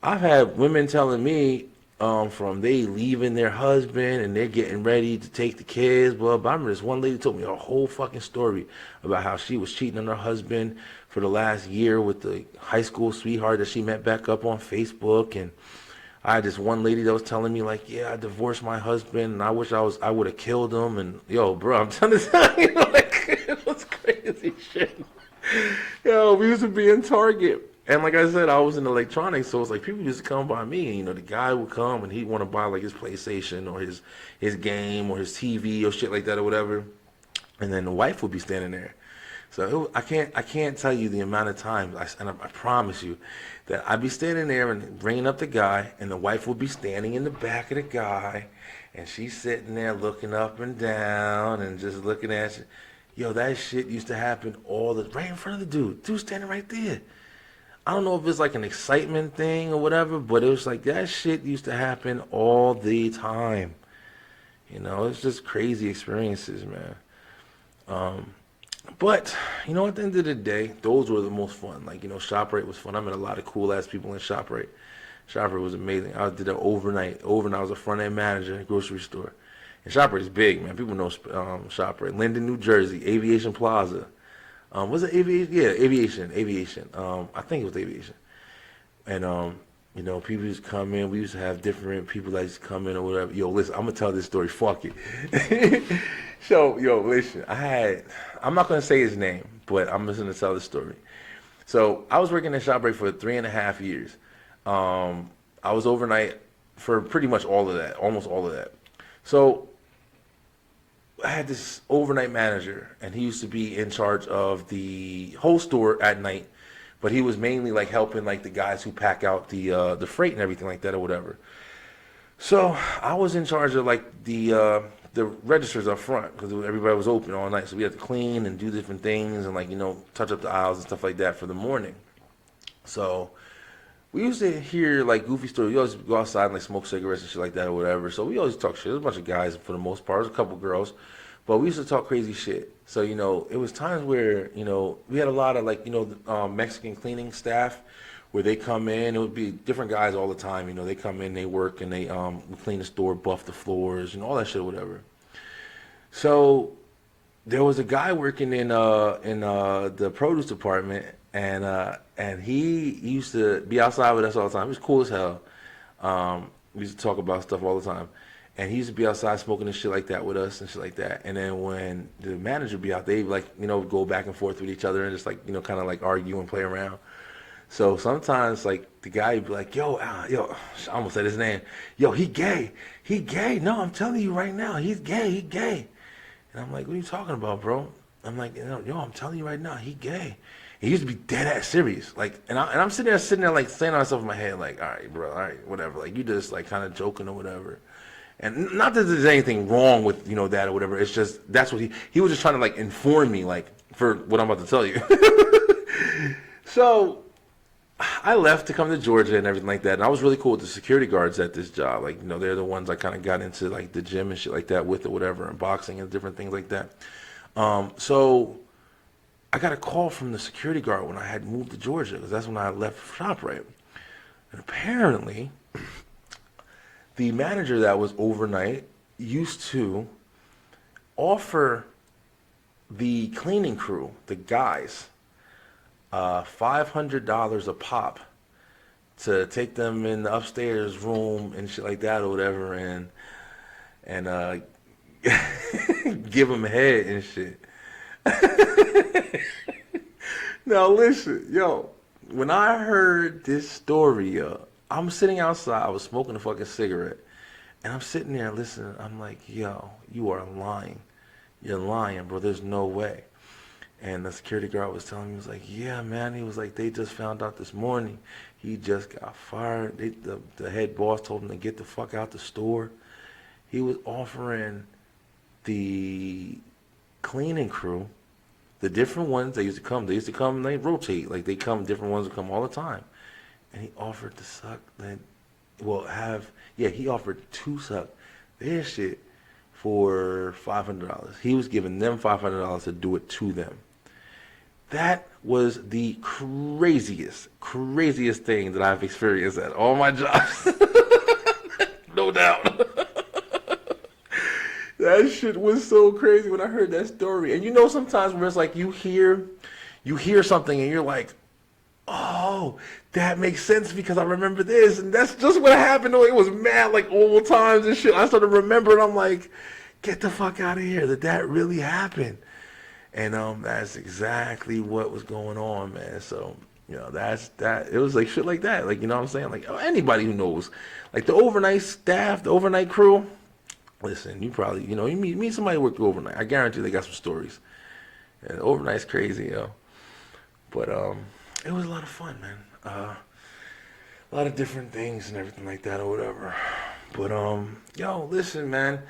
I've had women telling me from they leaving their husband and they're getting ready to take the kids. But I remember this one lady told me a whole fucking story about how she was cheating on her husband for the last year with the high school sweetheart that she met back up on Facebook. And I had this one lady that was telling me like, yeah, I divorced my husband and I would have killed him. And yo, bro, I'm telling you, like it was crazy shit. Yo, we used to be in Target. And like I said, I was in electronics, so it's like people used to come by me, and the guy would come and he'd want to buy like his PlayStation or his game or his TV or shit like that or whatever, and then the wife would be standing there. So I can't tell you the amount of times, I promise you, that I'd be standing there and bringing up the guy, and the wife would be standing in the back of the guy, and she's sitting there looking up and down and just looking at you. Yo, that shit used to happen right in front of the dude standing right there. I don't know if it's like an excitement thing or whatever, but it was like that shit used to happen all the time. It's just crazy experiences, man. But at the end of the day, those were the most fun. Like, ShopRite was fun. I met a lot of cool ass people in ShopRite. ShopRite was amazing. I did it overnight. Overnight, I was a front end manager in a grocery store. And ShopRite is big, man. People know ShopRite. Linden, New Jersey, Aviation Plaza. Was it aviation? Yeah, aviation. I think it was aviation. And people used to come in. We used to have different people that used to come in or whatever. Yo, listen, I'm gonna tell this story. Fuck it. So, yo, listen, I'm not gonna say his name, but I'm just gonna tell the story. So I was working at ShopRite for 3.5 years. I was overnight for pretty much all of that, almost all of that. So I had this overnight manager, and he used to be in charge of the whole store at night, but he was mainly like helping like the guys who pack out the freight and everything like that or whatever. So I was in charge of like the registers up front because everybody was open all night, so we had to clean and do different things and like touch up the aisles and stuff like that for the morning. So we used to hear like goofy stories. We always go outside and like smoke cigarettes and shit like that or whatever. So we always talk shit. There's a bunch of guys for the most part. There's a couple girls, but we used to talk crazy shit. So it was times where we had a lot of like Mexican cleaning staff where they come in. It would be different guys all the time. They come in, they work, and they clean the store, buff the floors, and all that shit or whatever. So there was a guy working in the produce department, and he used to be outside with us all the time. He was cool as hell. We used to talk about stuff all the time. And he used to be outside smoking and shit like that with us and shit like that. And then when the manager would be out, they like, go back and forth with each other and just like, kind of like argue and play around. So sometimes like the guy would be like, yo, I almost said his name. Yo, he gay. He gay. No, I'm telling you right now, he's gay. He gay. And I'm like, what are you talking about, bro? I'm like, yo, I'm telling you right now, he gay. He used to be dead ass serious. Like, and I'm sitting there like saying to myself in my head, like, all right, bro, all right, whatever. Like, you just like kind of joking or whatever. And not that there's anything wrong with, that or whatever. It's just, that's what he was just trying to like inform me, like, for what I'm about to tell you. So I left to come to Georgia and everything like that. And I was really cool with the security guards at this job. Like, they're the ones I kind of got into like the gym and shit like that with or whatever, and boxing and different things like that. So I got a call from the security guard when I had moved to Georgia, because that's when I left ShopRite. And apparently the manager that was overnight used to offer the cleaning crew, the guys, $500 a pop to take them in the upstairs room and shit like that or whatever, and give them head and shit. Now listen, yo, when I heard this story, I'm sitting outside, I was smoking a fucking cigarette, and I'm sitting there listening. I'm like, yo, you are lying. You're lying, bro. There's no way. And the security guard was telling me, he was like, yeah, man. He was like, they just found out this morning. He just got fired. The head boss told him to get the fuck out the store. he was offering the cleaning crew, the different ones they used to come. They used to come and they rotate. Like they come, different ones would come all the time. And he offered to suck that, he offered to suck their shit for $500. He was giving them $500 to do it to them. That was the craziest thing that I've experienced at all my jobs. No doubt. That shit was so crazy when I heard that story. And you know sometimes where it's like you hear something and you're like, oh, that makes sense because I remember this. And that's just what happened. It was mad like old times and shit. I started remembering. I'm like, get the fuck out of here. That really happened. And that's exactly what was going on, man. So, that's that. It was like shit like that. Like, you know what I'm saying? Like, anybody who knows. Like the overnight staff, the overnight crew. Listen, you probably, you meet somebody who worked overnight. I guarantee they got some stories. And overnight's crazy, But it was a lot of fun, man. A lot of different things and everything like that or whatever. But listen, man.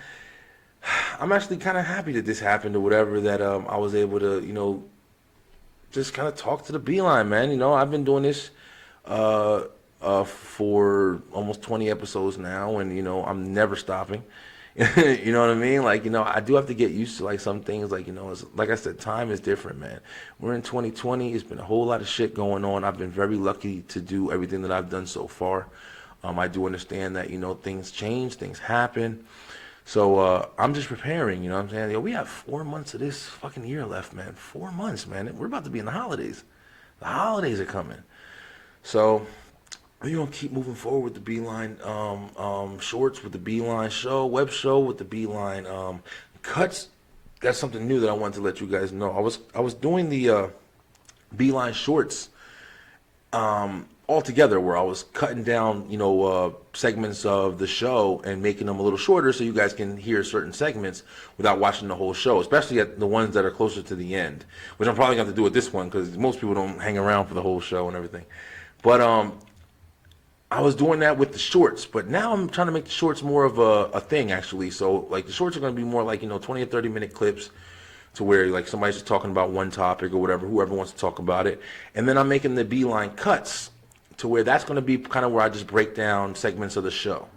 I'm actually kind of happy that this happened or whatever, that I was able to, just kind of talk to the Beeline, man. I've been doing this for almost 20 episodes now, and, I'm never stopping. You know what I mean? Like, I do have to get used to, like, some things. Like, like I said, time is different, man. We're in 2020. It's been a whole lot of shit going on. I've been very lucky to do everything that I've done so far. I do understand that, things change, things happen. So I'm just preparing, you know what I'm saying? We have 4 months of this fucking year left, man. 4 months, man. We're about to be in the holidays. The holidays are coming. So we're going to keep moving forward with the Beeline shorts, with the Beeline show, web show, with the Beeline cuts. That's something new that I wanted to let you guys know. I was doing the Beeline shorts all together, where I was cutting down, segments of the show and making them a little shorter so you guys can hear certain segments without watching the whole show, especially at the ones that are closer to the end, which I'm probably going to do with this one because most people don't hang around for the whole show and everything. But I was doing that with the shorts, but now I'm trying to make the shorts more of a thing, actually. So, like, the shorts are going to be more like, 20 or 30-minute clips, to where, like, somebody's just talking about one topic or whatever, whoever wants to talk about it. And then I'm making the Beeline cuts, to where that's going to be kind of where I just break down segments of the show.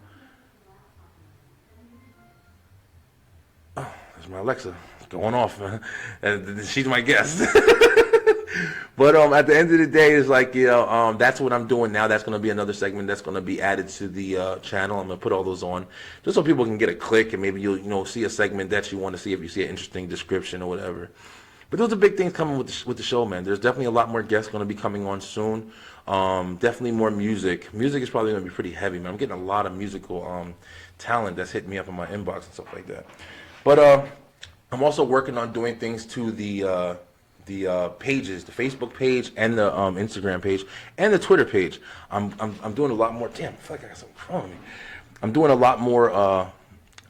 Oh, there's my Alexa going off, man. And she's my guest. But at the end of the day, it's like, that's what I'm doing now. That's going to be another segment that's going to be added to the channel. I'm going to put all those on just so people can get a click, and maybe you'll see a segment that you want to see if you see an interesting description or whatever. But those are big things coming with the show, man. There's definitely a lot more guests going to be coming on soon. Definitely more music. Music is probably going to be pretty heavy, man. I'm getting a lot of musical talent that's hitting me up in my inbox and stuff like that. But I'm also working on doing things to the pages, the Facebook page and the Instagram page and the Twitter page. I'm doing a lot more. Damn, I feel like I got something wrong with me. I'm doing a lot more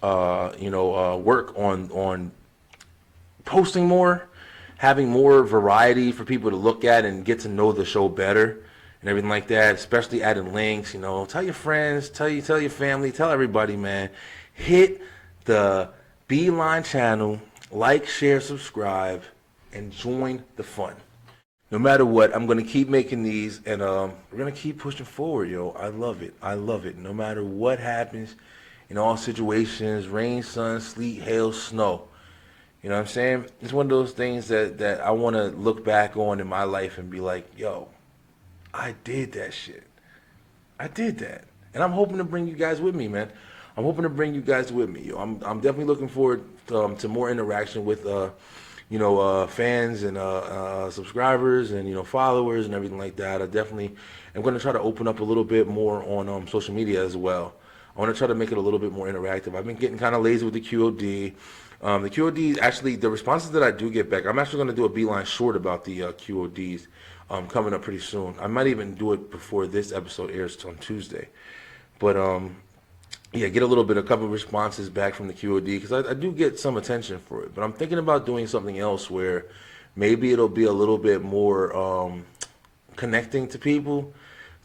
work on posting more, having more variety for people to look at and get to know the show better and everything like that, especially adding links. Tell your friends, tell your family, tell everybody, man. Hit the Beeline channel, like, share, subscribe, and join the fun. No matter what, I'm going to keep making these, and we're going to keep pushing forward, yo. I love it. No matter what happens, in all situations, rain, sun, sleet, hail, snow. You know what I'm saying? It's one of those things that I want to look back on in my life and be like, yo, I did that shit. I did that. And I'm hoping to bring you guys with me, man. I'm hoping to bring you guys with me, yo. I'm definitely looking forward to more interaction with fans and subscribers and followers and everything like that. I definitely am going to try to open up a little bit more on social media as well. I want to try to make it a little bit more interactive. I've been getting kind of lazy with the QOD. The QODs, actually, the responses that I do get back, I'm actually going to do a Beeline short about the QODs coming up pretty soon. I might even do it before this episode airs on Tuesday. But get a couple of responses back from the QOD, because I do get some attention for it. But I'm thinking about doing something else where maybe it'll be a little bit more connecting to people,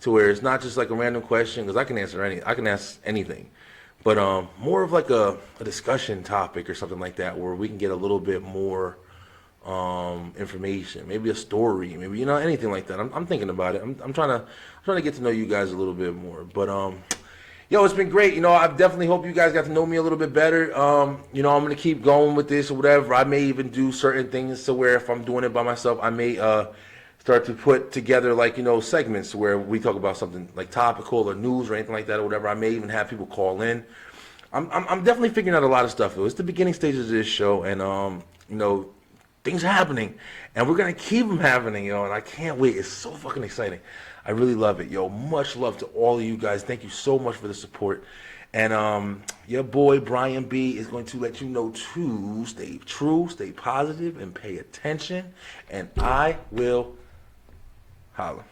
to where it's not just like a random question, because I can ask anything. But more of like a discussion topic or something like that, where we can get a little bit more information, maybe a story, maybe anything like that. I'm thinking about it. I'm trying to get to know you guys a little bit more. But yo, it's been great. I definitely hope you guys got to know me a little bit better. I'm gonna keep going with this or whatever. I may even do certain things to where if I'm doing it by myself, I may start to put together like segments where we talk about something like topical or news or anything like that or whatever. I may even have people call in. I'm definitely figuring out a lot of stuff. It's the beginning stages of this show, and things are happening, and we're gonna keep them happening, and I can't wait. It's so fucking exciting. I really love it, Much love to all of you guys. Thank you so much for the support. And your boy Brian B is going to let you know to stay true, stay positive, and pay attention. And I will holla.